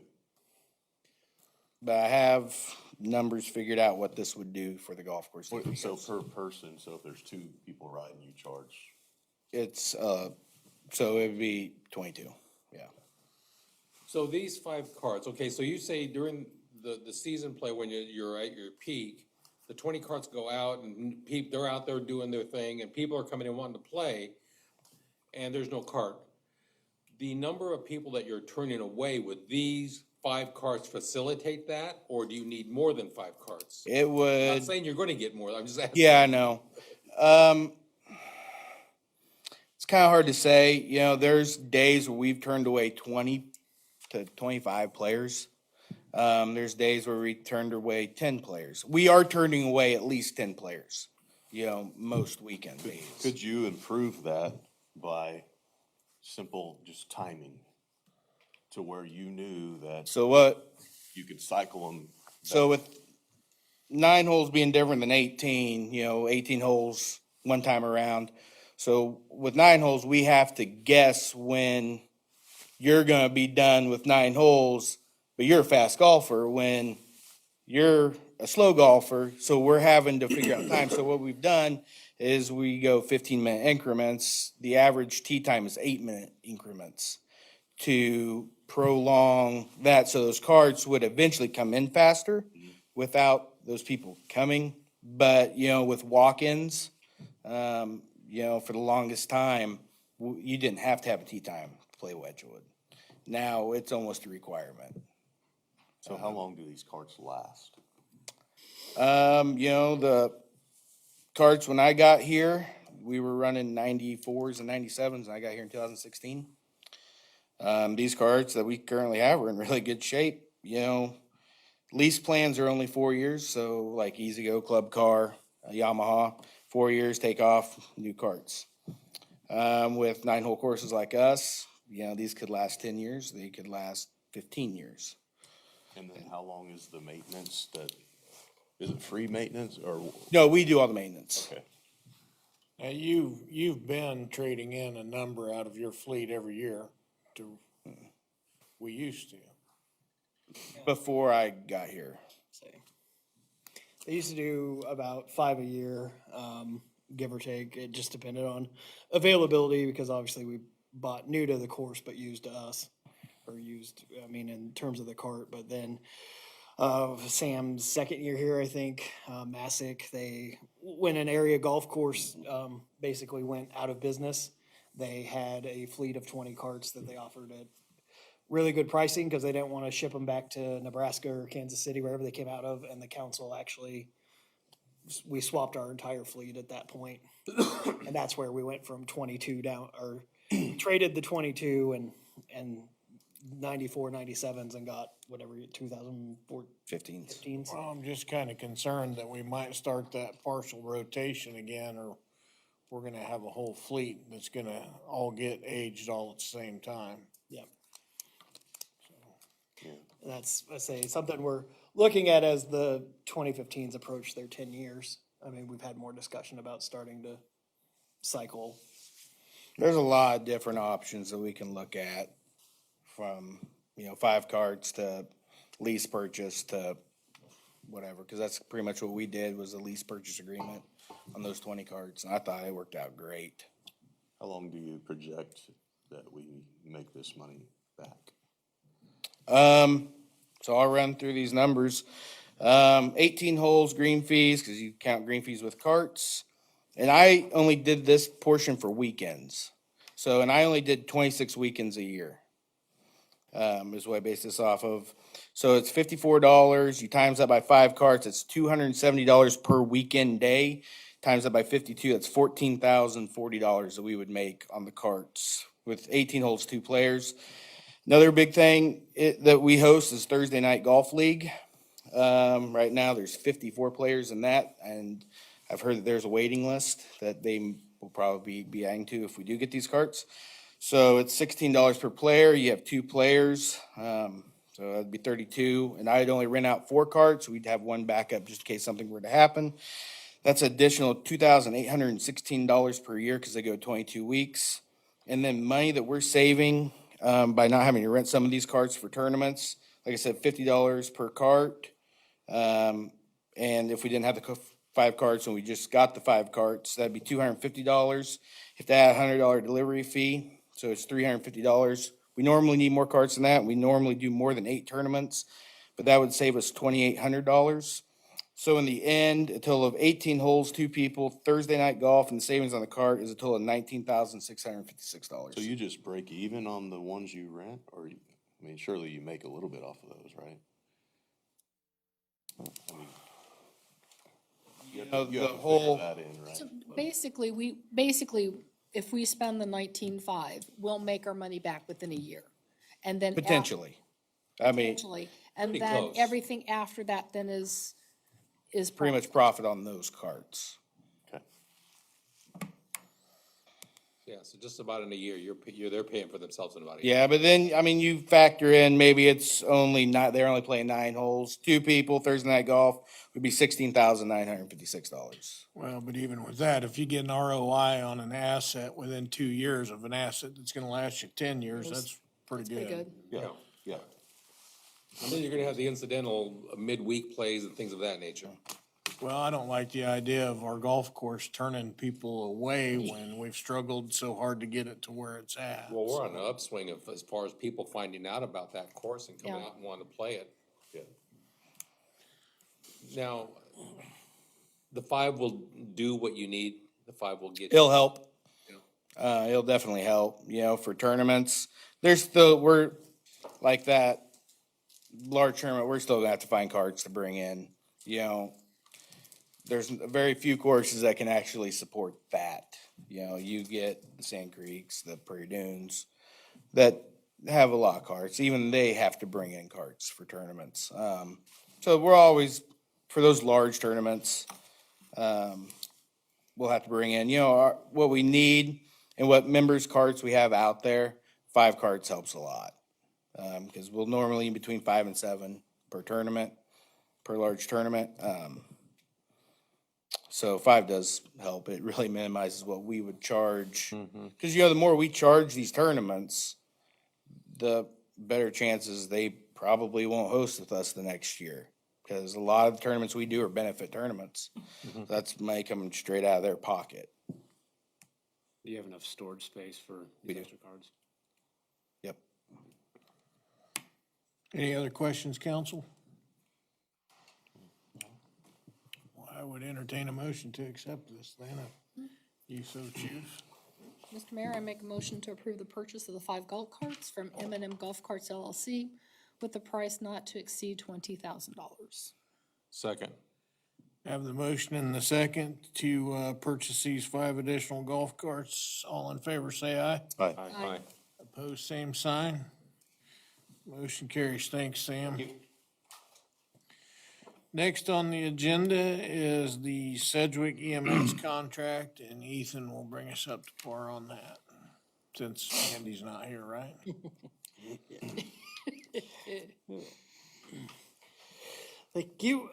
But I have numbers figured out what this would do for the golf course. So per person, so if there's 2 people riding, you charge? It's, so it would be 22, yeah. So these 5 carts, okay, so you say during the season play, when you're at your peak, the 20 carts go out and they're out there doing their thing and people are coming in wanting to play and there's no cart. The number of people that you're turning away, would these 5 carts facilitate that, or do you need more than 5 carts? It I'm would, not saying you're gonna get more, I'm just asking. yeah, I know. It's kind of hard to say, there's days where we've turned away 20 to 25 players. There's days where we turned away 10 players. We are turning away at least 10 players, most weekend days. Could you improve that by simple just timing to where you knew that So what, you could cycle them? so with 9 holes being different than 18, 18 holes one time around. So with 9 holes, we have to guess when you're gonna be done with 9 holes, but you're a fast golfer when you're a slow golfer, so we're having to figure out time. So what we've done is we go 15-minute increments. The average tee time is 8-minute increments to prolong that, so those carts would eventually come in faster without those people coming. But, with walk-ins, for the longest time, you didn't have to have a tee time to play Wedgewood. Now it's almost a requirement. So how long do these carts last? The carts, when I got here, we were running 94s and 97s, and I got here in 2016. These carts that we currently have are in really good shape. Lease plans are only 4 years, so like Easy Go, Club Car, Yamaha, 4 years, take off, new carts. With 9-hole courses like us, these could last 10 years, they could last 15 years. And then how long is the maintenance is it free maintenance or? No, we do all the maintenance. Okay. Now, you've been trading in a number out of your fleet every year we used to. Before I got here. They used to do about 5 a year, give or take. It just depended on availability because obviously we bought new to the course but used to us. Or used, in terms of the cart. But then Sam's second year here, I think, Massick, when an area golf course basically went out of business, they had a fleet of 20 carts that they offered at really good pricing because they didn't want to ship them back to Nebraska or Kansas City, wherever they came out of. And the council we swapped our entire fleet at that point. And that's where we went from 22 down, or traded the 22 and 94, 97s and got whatever, 2004, 15s. Well, I'm just kind of concerned that we might start that partial rotation again, or we're gonna have a whole fleet that's gonna all get aged all at the same time. Yep. That's, I say, something we're looking at as the 2015s approach their 10 years. We've had more discussion about starting to cycle. There's a lot of different options that we can look at, from 5 carts to lease purchase to whatever, because that's pretty much what we did, was a lease purchase agreement on those 20 carts, and I thought it worked out great. How long do you project that we make this money back? So I'll run through these numbers. 18 holes, green fees, because you count green fees with carts. And I only did this portion for weekends. And I only did 26 weekends a year, is what I based this off of. So it's $54. You times that by 5 carts, it's $270 per weekend day. Times that by 52, that's $14,040 that we would make on the carts with 18 holes, 2 players. Another big thing that we host is Thursday Night Golf League. Right now, there's 54 players in that, and I've heard that there's a waiting list that they will probably be adding to if we do get these carts. So it's $16 per player. You have 2 players, so that'd be 32. And I'd only rent out 4 carts. We'd have 1 backup just in case something were to happen. That's additional $2,816 per year because they go 22 weeks. And then money that we're saving by not having to rent some of these carts for tournaments. Like I said, $50 per cart. And if we didn't have the 5 carts and we just got the 5 carts, that'd be $250. If they add a $100 delivery fee, so it's $350. We normally need more carts than that. We normally do more than 8 tournaments, but that would save us $2,800. So in the end, a total of 18 holes, 2 people, Thursday night golf, and the savings on the cart is a total of $19,656. So you just break even on the ones you rent, or, surely you make a little bit off of those, right? You have to figure that in, right? So basically, if we spend the 19.5, we'll make our money back within a year. And then. Potentially. Potentially. And Pretty then close. everything after that then is Pretty much profit on those carts. Okay. Yeah, so just about in a year, they're paying for themselves in about a year. Yeah, but then, I mean, you factor in, maybe it's only not, they're only playing 9 holes. 2 people, Thursday night golf would be $16,956. Well, but even with that, if you get an ROI on an asset within 2 years of an asset that's gonna last you 10 years, that's pretty Pretty good. good. Yeah, yeah. And then you're gonna have the incidental midweek plays and things of that nature. Well, I don't like the idea of our golf course turning people away when we've struggled so hard to get it to where it's at. Well, we're on an upswing as far as people finding out about that course and coming Yeah. out and wanting to play it. Yeah. Now, the 5 will do what you need, the 5 will get. It'll help. Yeah. It'll definitely help, for tournaments. We're like that large tournament, we're still gonna have to find cards to bring in, There's very few courses that can actually support that. You get the Sand Creeks, the Prairie Dunes, that have a lot of cards. Even they have to bring in cards for tournaments. So we're always, for those large tournaments, we'll have to bring in, what we need and what members' cards we have out there. 5 cards helps a lot. Because we'll normally in between 5 and 7 per tournament, per large tournament. So 5 does help. It really minimizes what we would charge. Because, the more we charge these tournaments, the better chances they probably won't host with us the next year. Because a lot of the tournaments we do are benefit tournaments. So that's money coming straight out of their pocket. Do you have enough storage space for We these do. extra cards? Yep. Any other questions, council? Well, I would entertain a motion to accept this, then, if you so choose. Mr. Mayor, I make a motion to approve the purchase of the 5 golf carts from M&M Golf Carts LLC with the price not to exceed $20,000. Second. Have the motion and the second to purchase these 5 additional golf carts. All in favor, say aye. Aye. Opposed, same sign. Motion carries. Thanks, Sam. Next on the agenda is the Sedgwick EMS contract, and Ethan will bring us up to par on that, since Andy's not here, right? Thank you.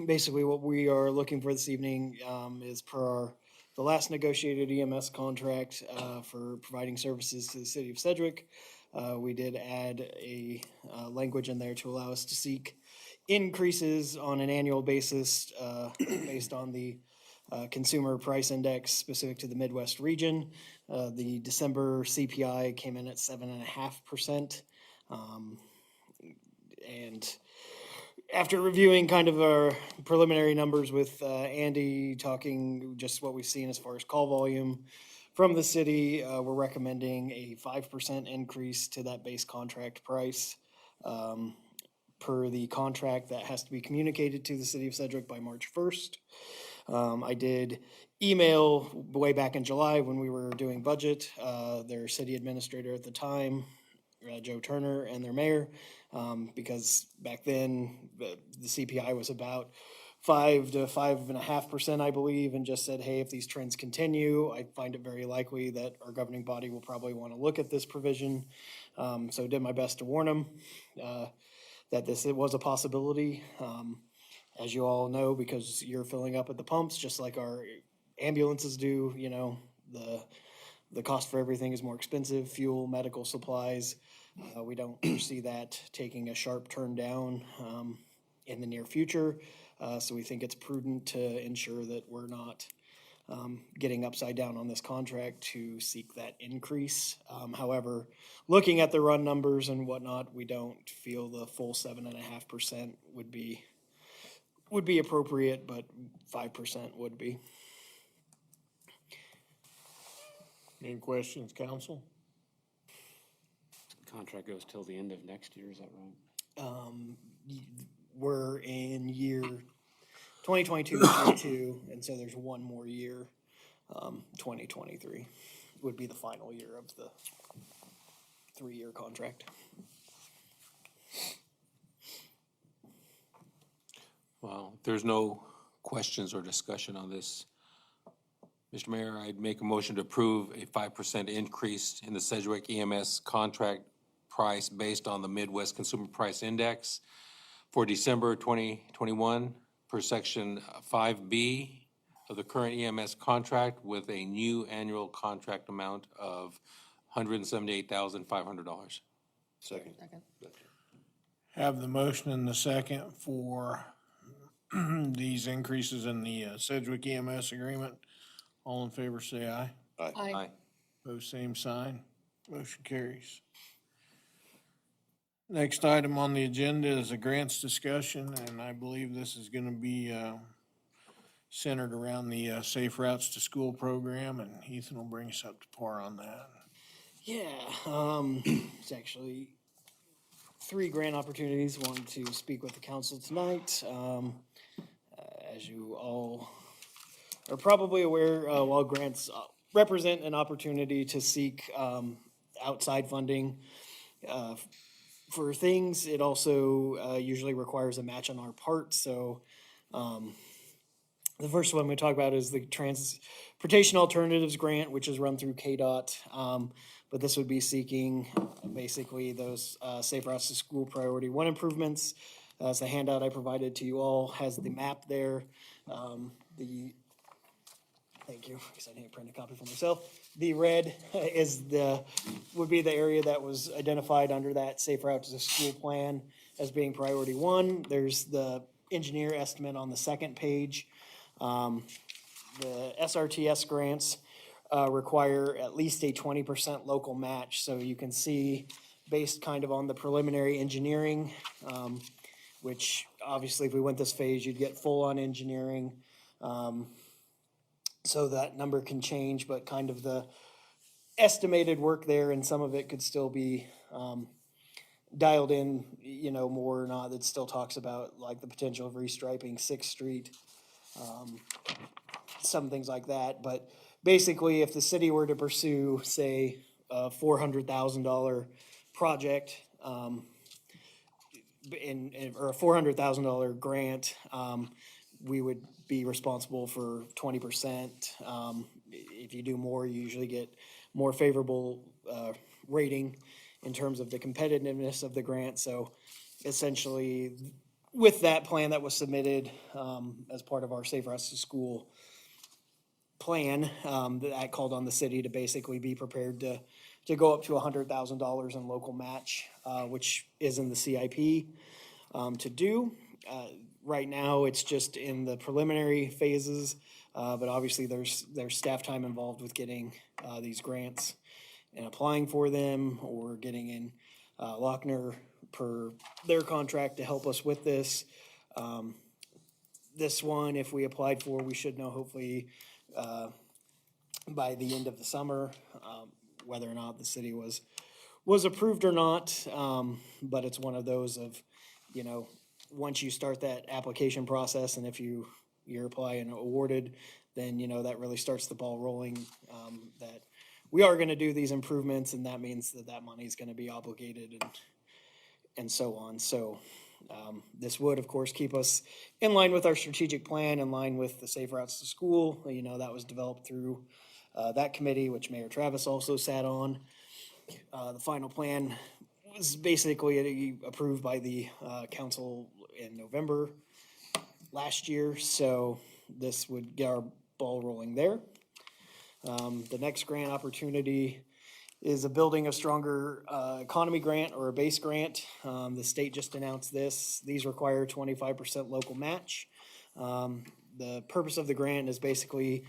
Basically, what we are looking for this evening is the last negotiated EMS contract for providing services to the city of Sedgwick. We did add a language in there to allow us to seek increases on an annual basis based on the consumer price index specific to the Midwest region. The December CPI came in at 7.5%. And after reviewing kind of our preliminary numbers with Andy, talking just what we've seen as far as call volume from the city, we're recommending a 5% increase to that base contract price per the contract that has to be communicated to the city of Sedgwick by March 1st. I did email way back in July when we were doing budget, their city administrator at the time, Joe Turner, and their mayor, because back then the CPI was about 5 to 5.5%, I believe, and just said, hey, if these trends continue, I find it very likely that our governing body will probably want to look at this provision. So did my best to warn them that it was a possibility. As you all know, because you're filling up at the pumps, just like our ambulances do, the cost for everything is more expensive, fuel, medical supplies. We don't foresee that taking a sharp turn down in the near future. So we think it's prudent to ensure that we're not getting upside down on this contract to seek that increase. However, looking at the run numbers and whatnot, we don't feel the full 7.5% would be appropriate, but 5% would be. Any questions, council? Contract goes till the end of next year, is that right? We're in year 2022, and so there's one more year. 2023 would be the final year of the 3-year contract. Well, if there's no questions or discussion on this, Mr. Mayor, I'd make a motion to approve a 5% increase in the Sedgwick EMS contract price based on the Midwest Consumer Price Index for December 2021 per section 5B of the current EMS contract with a new annual contract amount of $178,500. Second. Have the motion and the second for these increases in the Sedgwick EMS agreement. All in favor, say aye. Aye. Pose same sign. Motion carries. Next item on the agenda is a grants discussion, and I believe this is gonna be centered around the Safe Routes to School program, and Ethan will bring us up to par on that. Yeah, it's actually 3 grant opportunities. One to speak with the council tonight. As you all are probably aware, while grants represent an opportunity to seek outside funding for things, it also usually requires a match on our part. So the first one we talk about is the Transportation Alternatives Grant, which is run through KDOT. But this would be seeking basically those Safe Routes to School Priority 1 improvements. As the handout I provided to you all has the map there. Thank you, because I didn't print a copy for myself. The red would be the area that was identified under that Safe Routes to School plan as being priority 1. There's the engineer estimate on the second page. The SRTS grants require at least a 20% local match. So you can see, based kind of on the preliminary engineering, which obviously if we went this phase, you'd get full on engineering. So that number can change, but kind of the estimated work there, and some of it could still be dialed in, more or not. That still talks about like the potential of restriping 6th Street, some things like that. But basically, if the city were to pursue, say, a $400,000 project, or a $400,000 grant, we would be responsible for 20%. If you do more, you usually get more favorable rating in terms of the competitiveness of the grant. So essentially, with that plan that was submitted as part of our Safe Routes to School plan, that called on the city to basically be prepared to go up to $100,000 in local match, which is in the CIP to do. Right now, it's just in the preliminary phases, but obviously there's staff time involved with getting these grants and applying for them, or getting in Lochner per their contract to help us with this. This one, if we applied for, we should know hopefully by the end of the summer whether or not the city was approved or not. But it's one of those of, once you start that application process, and if you're applying and awarded, then, that really starts the ball rolling, that we are gonna do these improvements, and that means that money is gonna be obligated and so on. So this would, of course, keep us in line with our strategic plan, in line with the Safe Routes to School. That was developed through that committee, which Mayor Travis also sat on. The final plan was basically approved by the council in November last year, so this would get our ball rolling there. The next grant opportunity is a Building a Stronger Economy grant, or a BASE grant. The state just announced this. These require 25% local match. The purpose of the grant is basically,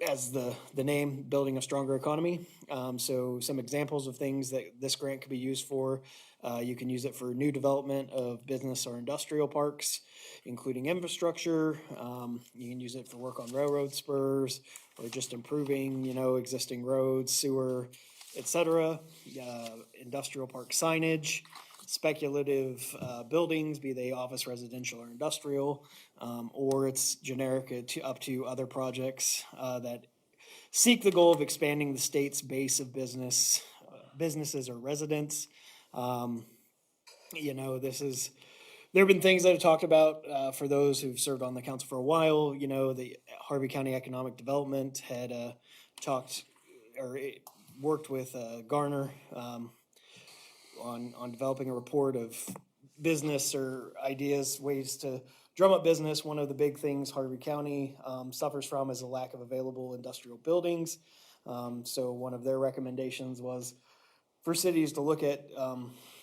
as the name, Building a Stronger Economy. So some examples of things that this grant could be used for: you can use it for new development of business or industrial parks, including infrastructure. You can use it for work on railroad spurs, or just improving, existing roads, sewer, etc. Industrial park signage, speculative buildings, be they office, residential, or industrial, or it's generic up to other projects that seek the goal of expanding the state's base of businesses or residents. This there have been things that I've talked about, for those who've served on the council for a while, you know, the Harvey County Economic Development had, talked, or worked with, Garner, on developing a report of business or ideas, ways to drum up business. One of the big things Harvey County, suffers from is a lack of available industrial buildings. So one of their recommendations was for cities to look at,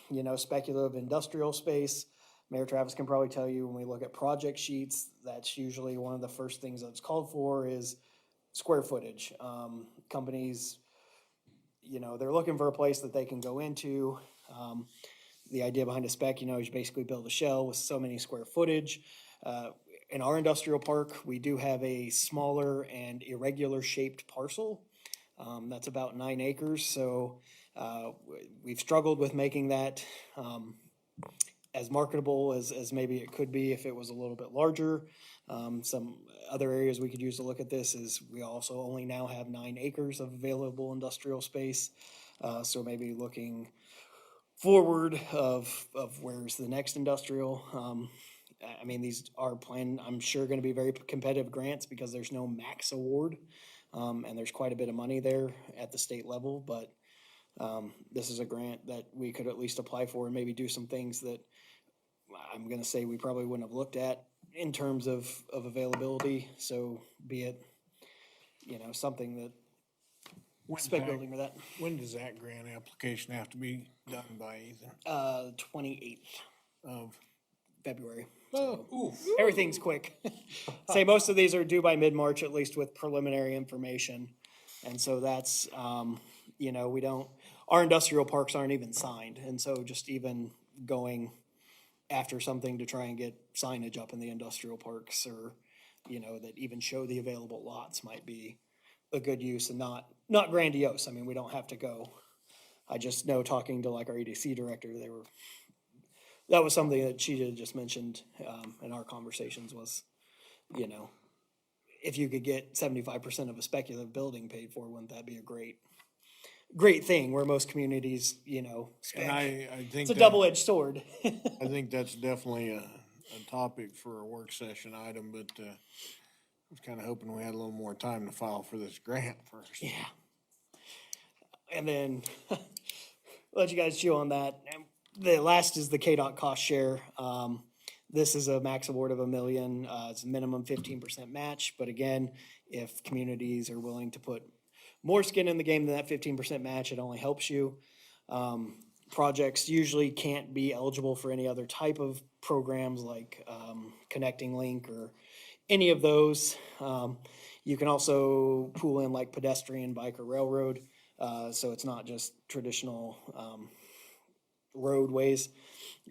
you know, speculative industrial space. Mayor Travis can probably tell you, when we look at project sheets, that's usually one of the first things that's called for is square footage. Companies, you know, they're looking for a place that they can go into. The idea behind a spec, you know, is you basically build a shell with so many square footage. In our industrial park, we do have a smaller and irregular shaped parcel. That's about 9 acres, so we've struggled with making that as marketable as maybe it could be if it was a little bit larger. Some other areas we could use to look at this is we also only now have 9 acres of available industrial space. So maybe looking forward of where's the next industrial. I mean, these are planned, I'm sure, gonna be very competitive grants because there's no max award. And there's quite a bit of money there at the state level, but this is a grant that we could at least apply for and maybe do some things that I'm gonna say we probably wouldn't have looked at in terms of availability. So be it, you know, something that spec building or that. When does that grant application have to be done by, Ethan? 28th Of, February. oh, Everything's quick. Say most of these are due by mid-March, at least with preliminary information. And so that's, you know, our industrial parks aren't even signed. And so just even going after something to try and get signage up in the industrial parks, or, you know, that even show the available lots, might be a good use, and not grandiose. I mean, we don't have to go. I just know, talking to like our EDC director, that was something that she had just mentioned, in our conversations was, you know, if you could get 75% of a speculative building paid for, wouldn't that be a great thing, where most communities, you know, and I think it's a that- double-edged sword. I think that's definitely a topic for a work session item, but, I was kinda hoping we had a little more time to file for this grant first. Yeah. And then, let you guys chew on that. And the last is the KDOT cost share. This is a max award of $1 million. It's a minimum 15% match, but again, if communities are willing to put more skin in the game than that 15% match, it only helps you. Projects usually can't be eligible for any other type of programs like, Connecting Link or any of those. You can also pool in like pedestrian, bike, or railroad. So it's not just traditional, roadways.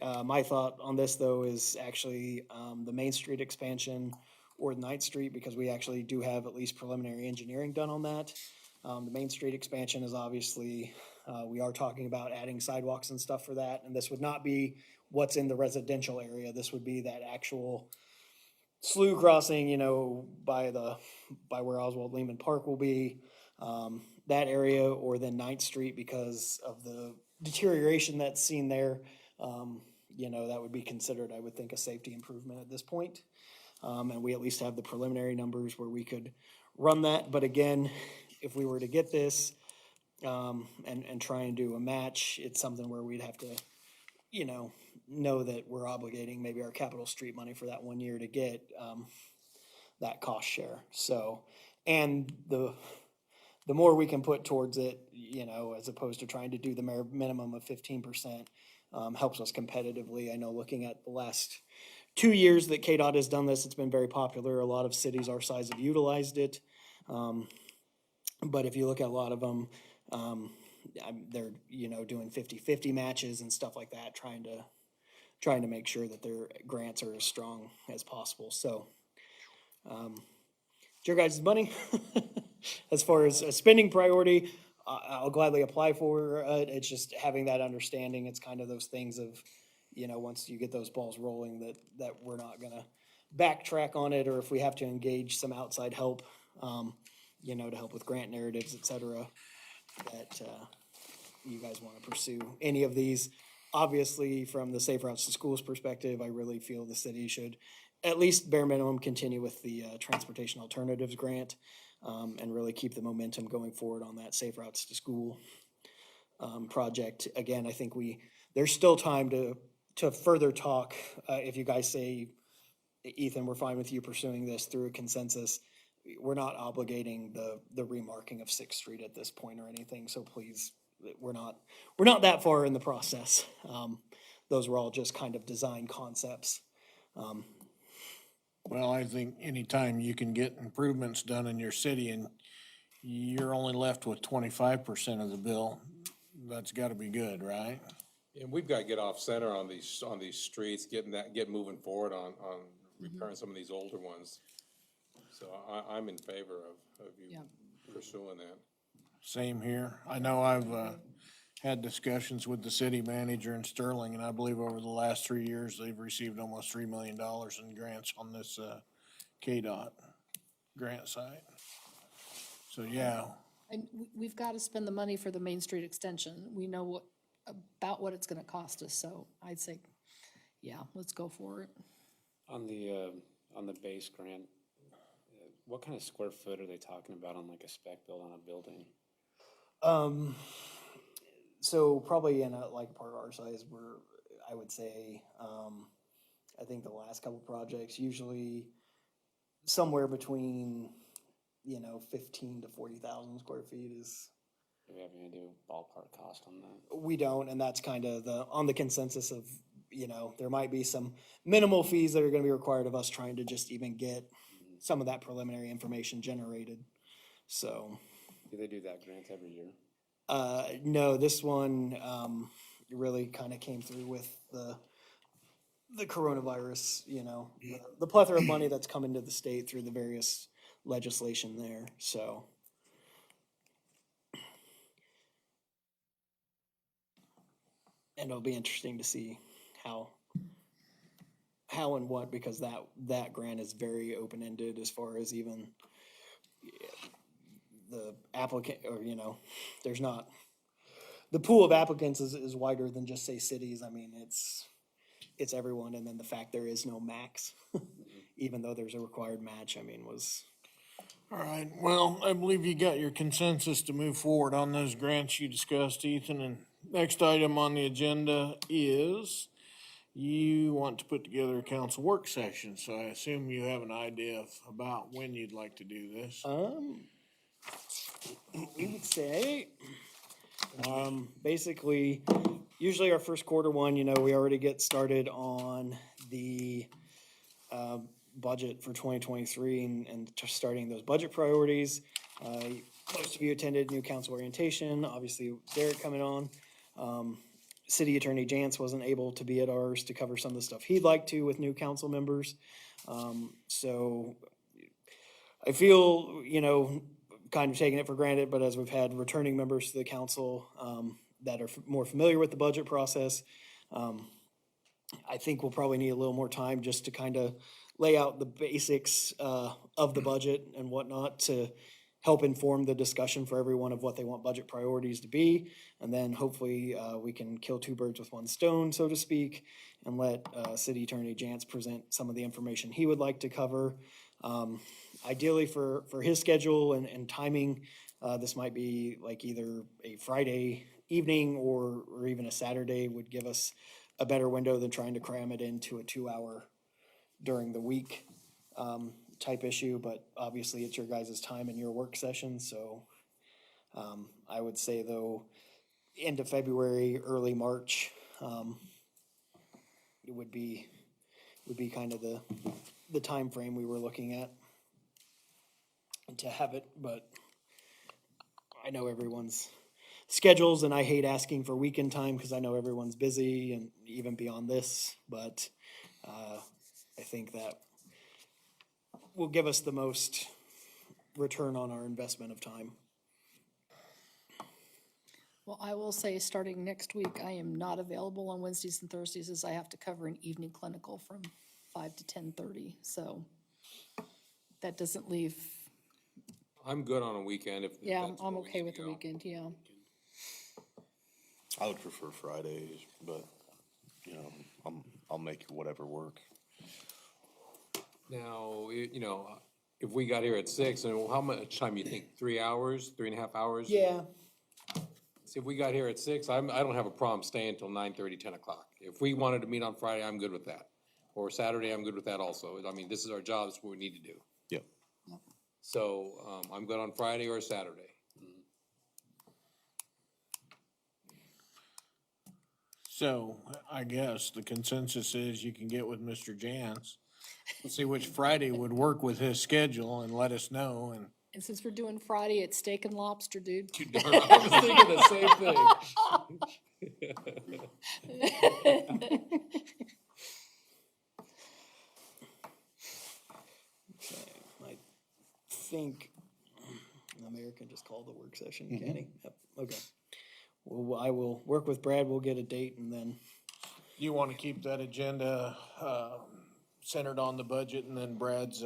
My thought on this, though, is actually, the Main Street expansion or 9th Street, because we actually do have at least preliminary engineering done on that. The Main Street expansion is obviously, we are talking about adding sidewalks and stuff for that, and this would not be what's in the residential area. This would be that actual slough crossing, you know, by where Oswald Lehman Park will be, that area, or then 9th Street, because of the deterioration that's seen there. You know, that would be considered, I would think, a safety improvement at this point. And we at least have the preliminary numbers where we could run that. But again, if we were to get this, and try and do a match, it's something where we'd have to, you know that we're obligating maybe our capital street money for that 1 year to get, that cost share. So, and the more we can put towards it, you know, as opposed to trying to do the minimum of 15%, helps us competitively. I know, looking at the last 2 years that KDOT has done this, it's been very popular. A lot of cities our size have utilized it. But if you look at a lot of them, they're, you know, doing 50-50 matches and stuff like that, trying to make sure that their grants are as strong as possible. So, it's your guys' money. As far as a spending priority, I'll gladly apply for it. It's just having that understanding. It's kind of those things of, you know, once you get those balls rolling, that we're not gonna backtrack on it, or if we have to engage some outside help, you know, to help with grant narratives, et cetera, that you guys want to pursue any of these. obviously, from the Safe Routes to Schools perspective, I really feel the city should at least bare minimum continue with the Transportation Alternatives Grant, and really keep the momentum going forward on that Safe Routes to School project. Again, I think there's still time to further talk. If you guys say, Ethan, we're fine with you pursuing this through a consensus, we're not obligating the remarking of Sixth Street at this point or anything, so please, we're not that far in the process. Those were all just kind of design concepts. Well, I think anytime you can get improvements done in your city and you're only left with 25% of the bill, that's gotta be good, right? And we've got to get off center on these streets, get moving forward on repairing some of these older ones. So I'm in favor of you Yeah. pursuing that. Same here. I know I've had discussions with the city manager in Sterling, and I believe over the last 3 years, they've received almost $3 million in grants on this KDOT grant site. So, yeah, And we've got to spend the money for the Main Street extension. We know about what it's gonna cost us, so I'd say, yeah, let's go for it. On the base grant, what kind of square foot are they talking about on like a spec build on a building? So probably in a part our size, I would say, I think the last couple projects, usually somewhere between, 15 to 40,000 square feet is. Do we have any idea ballpark cost on that? We don't, and that's kind of on the consensus of, there might be some minimal fees that are gonna be required of us trying to just even get some of that preliminary information generated, so. Do they do that grant every year? No, this one, really kind of came through with the coronavirus, the plethora of money that's come into the state through the various legislation there, so. And it'll be interesting to see how and what, because that grant is very open-ended as far as even the applicant, or, there's not, the pool of applicants is wider than just, say, cities. I mean, it's everyone, and then the fact there is no max, even though there's a required match, I mean, was. all right. Well, I believe you got your consensus to move forward on those grants you discussed, Ethan. And next item on the agenda is you want to put together a council work session. So I assume you have an idea about when you'd like to do this. We would say, basically, usually our first quarter one, we already get started on the budget for 2023 and starting those budget priorities. Most of you attended new council orientation, obviously Derek coming on. City Attorney Jantz wasn't able to be at ours to cover some of the stuff he'd like to with new council members. So I feel, kind of taking it for granted, but as we've had returning members to the council that are more familiar with the budget process, I think we'll probably need a little more time just to kind of lay out the basics of the budget and whatnot to help inform the discussion for everyone of what they want budget priorities to be. And then hopefully we can kill two birds with one stone, so to speak, and let City Attorney Jantz present some of the information he would like to cover. Ideally for his schedule and timing, this might be like either a Friday evening or even a Saturday would give us a better window than trying to cram it into a 2-hour during the week type issue, but obviously it's your guys' time and your work session, so I would say though, end of February, early March, it would be kind of the time frame we were looking at to have it, but I know everyone's schedules, and I hate asking for weekend time because I know everyone's busy and even beyond this, but I think that will give us the most return on our investment of time. Well, I will say, starting next week, I am not available on Wednesdays and Thursdays as I have to cover an evening clinical from 5 to 10:30, so that doesn't leave, I'm good on a weekend if yeah, that's I'm where we okay need with to the go. weekend, yeah. I would prefer Fridays, but you know, I'll make whatever work. Now, you know, if we got here at 6, and how much time you think? 3 hours, 3.5 hours? Yeah, See, if we got here at 6, I don't have a problem staying till 9:30, 10 o'clock. If we wanted to meet on Friday, I'm good with that. Or Saturday, I'm good with that also. I mean, this is our job, this is what we need to do. Yep. So, I'm good on Friday or Saturday. So I guess the consensus is you can get with Mr. Jans, see which Friday would work with his schedule and let us know. And since we're doing Friday, it's steak and lobster, dude. I was thinking the same thing. I think the mayor can just call the work session, can he? Yep, okay. Well, I will work with Brad, we'll get a date and then, You want to keep that agenda centered on the budget and then Brad's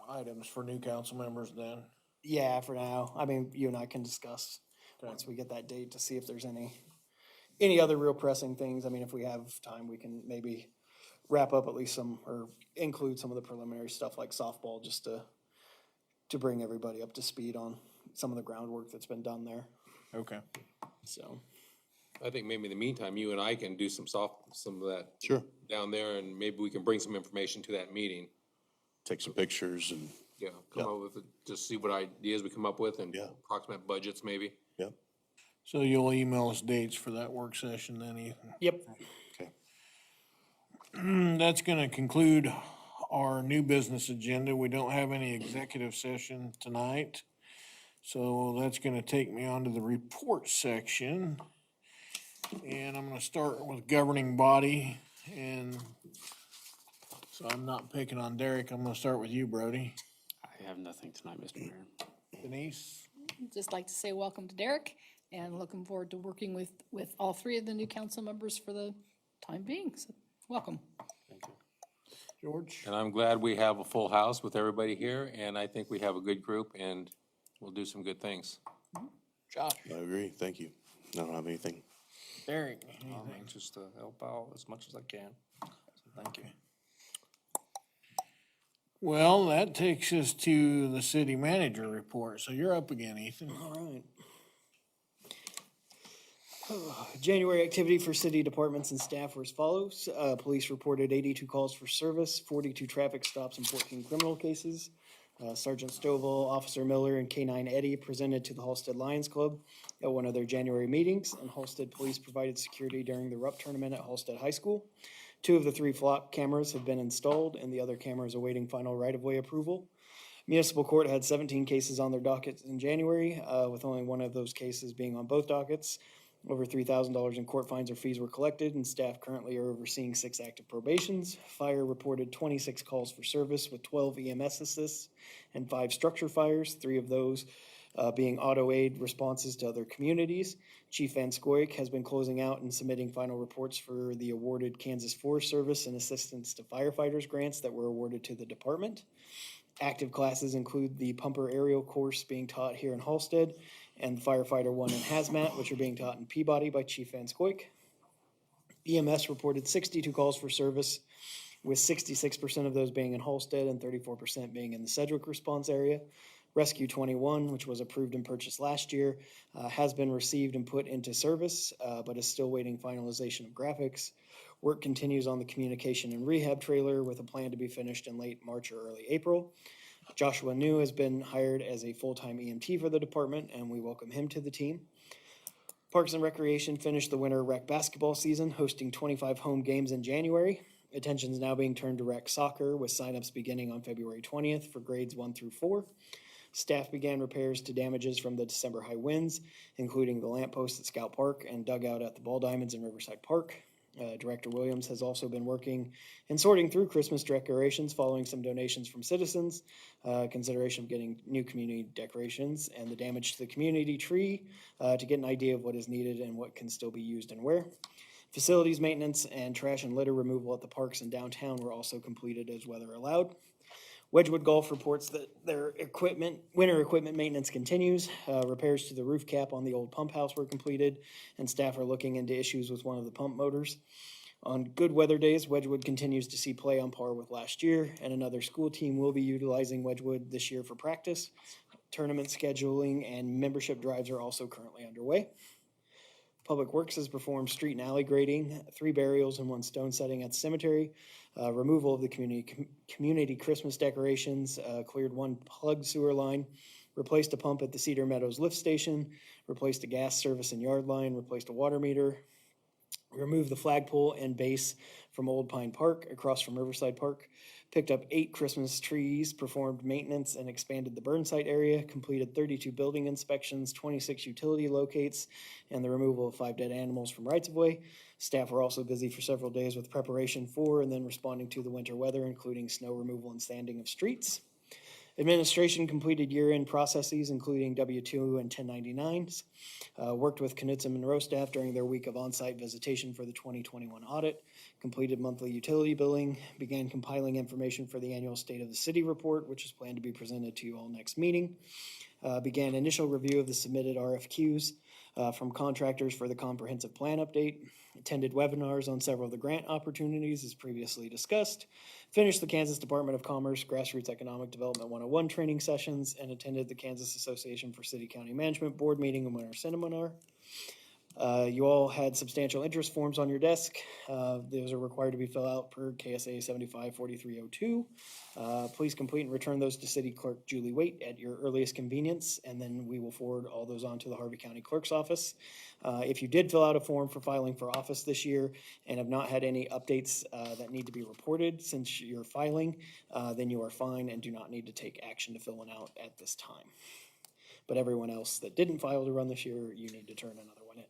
items for new council members then? yeah, for now, I mean, you and I can discuss once we get that date to see if there's any other real pressing things. I mean, if we have time, we can maybe wrap up at least some, or include some of the preliminary stuff like softball, just to bring everybody up to speed on some of the groundwork that's been done there, Okay. so. I think maybe in the meantime, you and I can do some of that. Sure. Down there, and maybe we can bring some information to that meeting. Take some pictures and, Yeah, come up with, just see what ideas we come up with and Yeah. approximate budgets maybe. yep, So you'll email us dates for that work session then, Ethan? Yep. okay. That's gonna conclude our new business agenda. We don't have any executive session tonight. So that's gonna take me on to the report section. And I'm gonna start with governing body, and so I'm not picking on Derek. I'm gonna start with you, Brody. I have nothing tonight, Mr. Mayor. Denise? Just like to say welcome to Derek and looking forward to working with all three of the new council members for the time being. So, welcome. George? And I'm glad we have a full house with everybody here, and I think we have a good group, and we'll do some good things. Josh? I agree, thank you. I don't have anything. Derek? Anything? Just to help out as much as I can. So thank you. Well, that takes us to the city manager report. So you're up again, Ethan. All right. January activity for city departments and staff were as follows. Police reported 82 calls for service, 42 traffic stops, and 14 criminal cases. Sergeant Stovall, Officer Miller, and K-9 Eddie presented to the Halstead Lions Club at one of their January meetings, and Halstead Police provided security during the RUP tournament at Halstead High School. 2 of the 3 flock cameras have been installed, and the other camera is awaiting final right-of-way approval. Municipal Court had 17 cases on their dockets in January, with only one of those cases being on both dockets. Over $3,000 in court fines or fees were collected, and staff currently are overseeing 6 active probations. Fire reported 26 calls for service with 12 EMS assists and 5 structure fires, 3 of those being auto aid responses to other communities. Chief Van Scoik has been closing out and submitting final reports for the awarded Kansas Forest Service and assistance to firefighters grants that were awarded to the department. Active classes include the pumper aerial course being taught here in Halstead and firefighter 1 in hazmat, which are being taught in Peabody by Chief Van Scoik. EMS reported 62 calls for service, with 66% of those being in Halstead and 34% being in the Sedgwick response area. Rescue 21, which was approved and purchased last year, has been received and put into service, but is still waiting finalization of graphics. Work continues on the communication and rehab trailer with a plan to be finished in late March or early April. Joshua New has been hired as a full-time EMT for the department, and we welcome him to the team. Parks and Recreation finished the winter rec basketball season, hosting 25 home games in January. Attention is now being turned to rec soccer, with signups beginning on February 20th for grades 1 through 4. Staff began repairs to damages from the December high winds, including the lamppost at Scout Park and dugout at the Ball Diamonds in Riverside Park. Director Williams has also been working and sorting through Christmas decorations following some donations from citizens, consideration of getting new community decorations, and the damage to the community tree to get an idea of what is needed and what can still be used and where. Facilities maintenance and trash and litter removal at the parks and downtown were also completed as weather allowed. Wedgewood Golf reports that their winter equipment maintenance continues. Repairs to the roof cap on the old pump house were completed, and staff are looking into issues with one of the pump motors. On good weather days, Wedgewood continues to see play on par with last year, and another school team will be utilizing Wedgewood this year for practice. Tournament scheduling and membership drives are also currently underway. Public Works has performed street and alley grading, 3 burials and 1 stone setting at the cemetery, removal of the community Christmas decorations, cleared 1 plugged sewer line, replaced a pump at the Cedar Meadows lift station, replaced a gas service and yard line, replaced a water meter, removed the flagpole and base from Old Pine Park across from Riverside Park, picked up 8 Christmas trees, performed maintenance and expanded the burn site area, completed 32 building inspections, 26 utility locates, and the removal of 5 dead animals from rights-of-way. Staff were also busy for several days with preparation for and then responding to the winter weather, including snow removal and sanding of streets. Administration completed year-end processes, including W-2 and 1099s. Worked with Knudsen Monroe staff during their week of on-site visitation for the 2021 audit. Completed monthly utility billing. Began compiling information for the annual State of the City report, which is planned to be presented to you all next meeting. Began initial review of the submitted RFQs from contractors for the comprehensive plan update. Attended webinars on several of the grant opportunities as previously discussed. Finished the Kansas Department of Commerce Grassroots Economic Development 101 training sessions and attended the Kansas Association for City County Management Board meeting and winter seminar. You all had substantial interest forms on your desk. Those are required to be filled out per KSA 754302. Please complete and return those to City Clerk Julie Waite at your earliest convenience, and then we will forward all those on to the Harvey County Clerk's office. If you did fill out a form for filing for office this year and have not had any updates that need to be reported since you're filing, then you are fine and do not need to take action to fill one out at this time. But everyone else that didn't file to run this year, you need to turn another one in.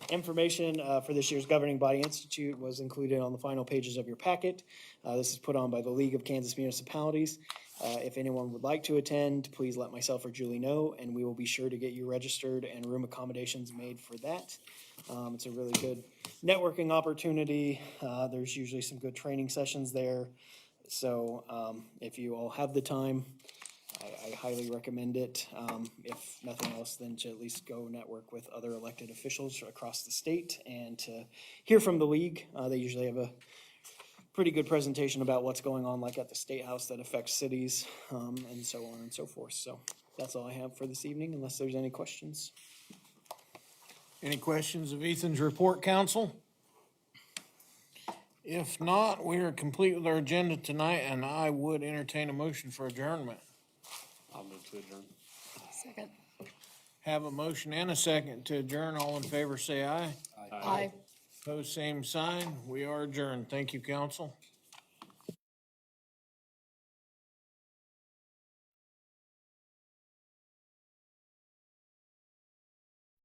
Information for this year's Governing Body Institute was included on the final pages of your packet. This is put on by the League of Kansas Municipalities. If anyone would like to attend, please let myself or Julie know, and we will be sure to get you registered and room accommodations made for that. It's a really good networking opportunity. There's usually some good training sessions there. So if you all have the time, I highly recommend it. If nothing else, then to at least go network with other elected officials across the state and to hear from the league. They usually have a pretty good presentation about what's going on, like at the State House that affects cities, and so on and so forth. So that's all I have for this evening, unless there's any questions. Any questions of Ethan's report, council? If not, we are complete with our agenda tonight, and I would entertain a motion for adjournment. I'll move to adjourn. Second. Have a motion and a second to adjourn. All in favor, say aye. Aye. Opposed, same sign. We are adjourned. Thank you, council.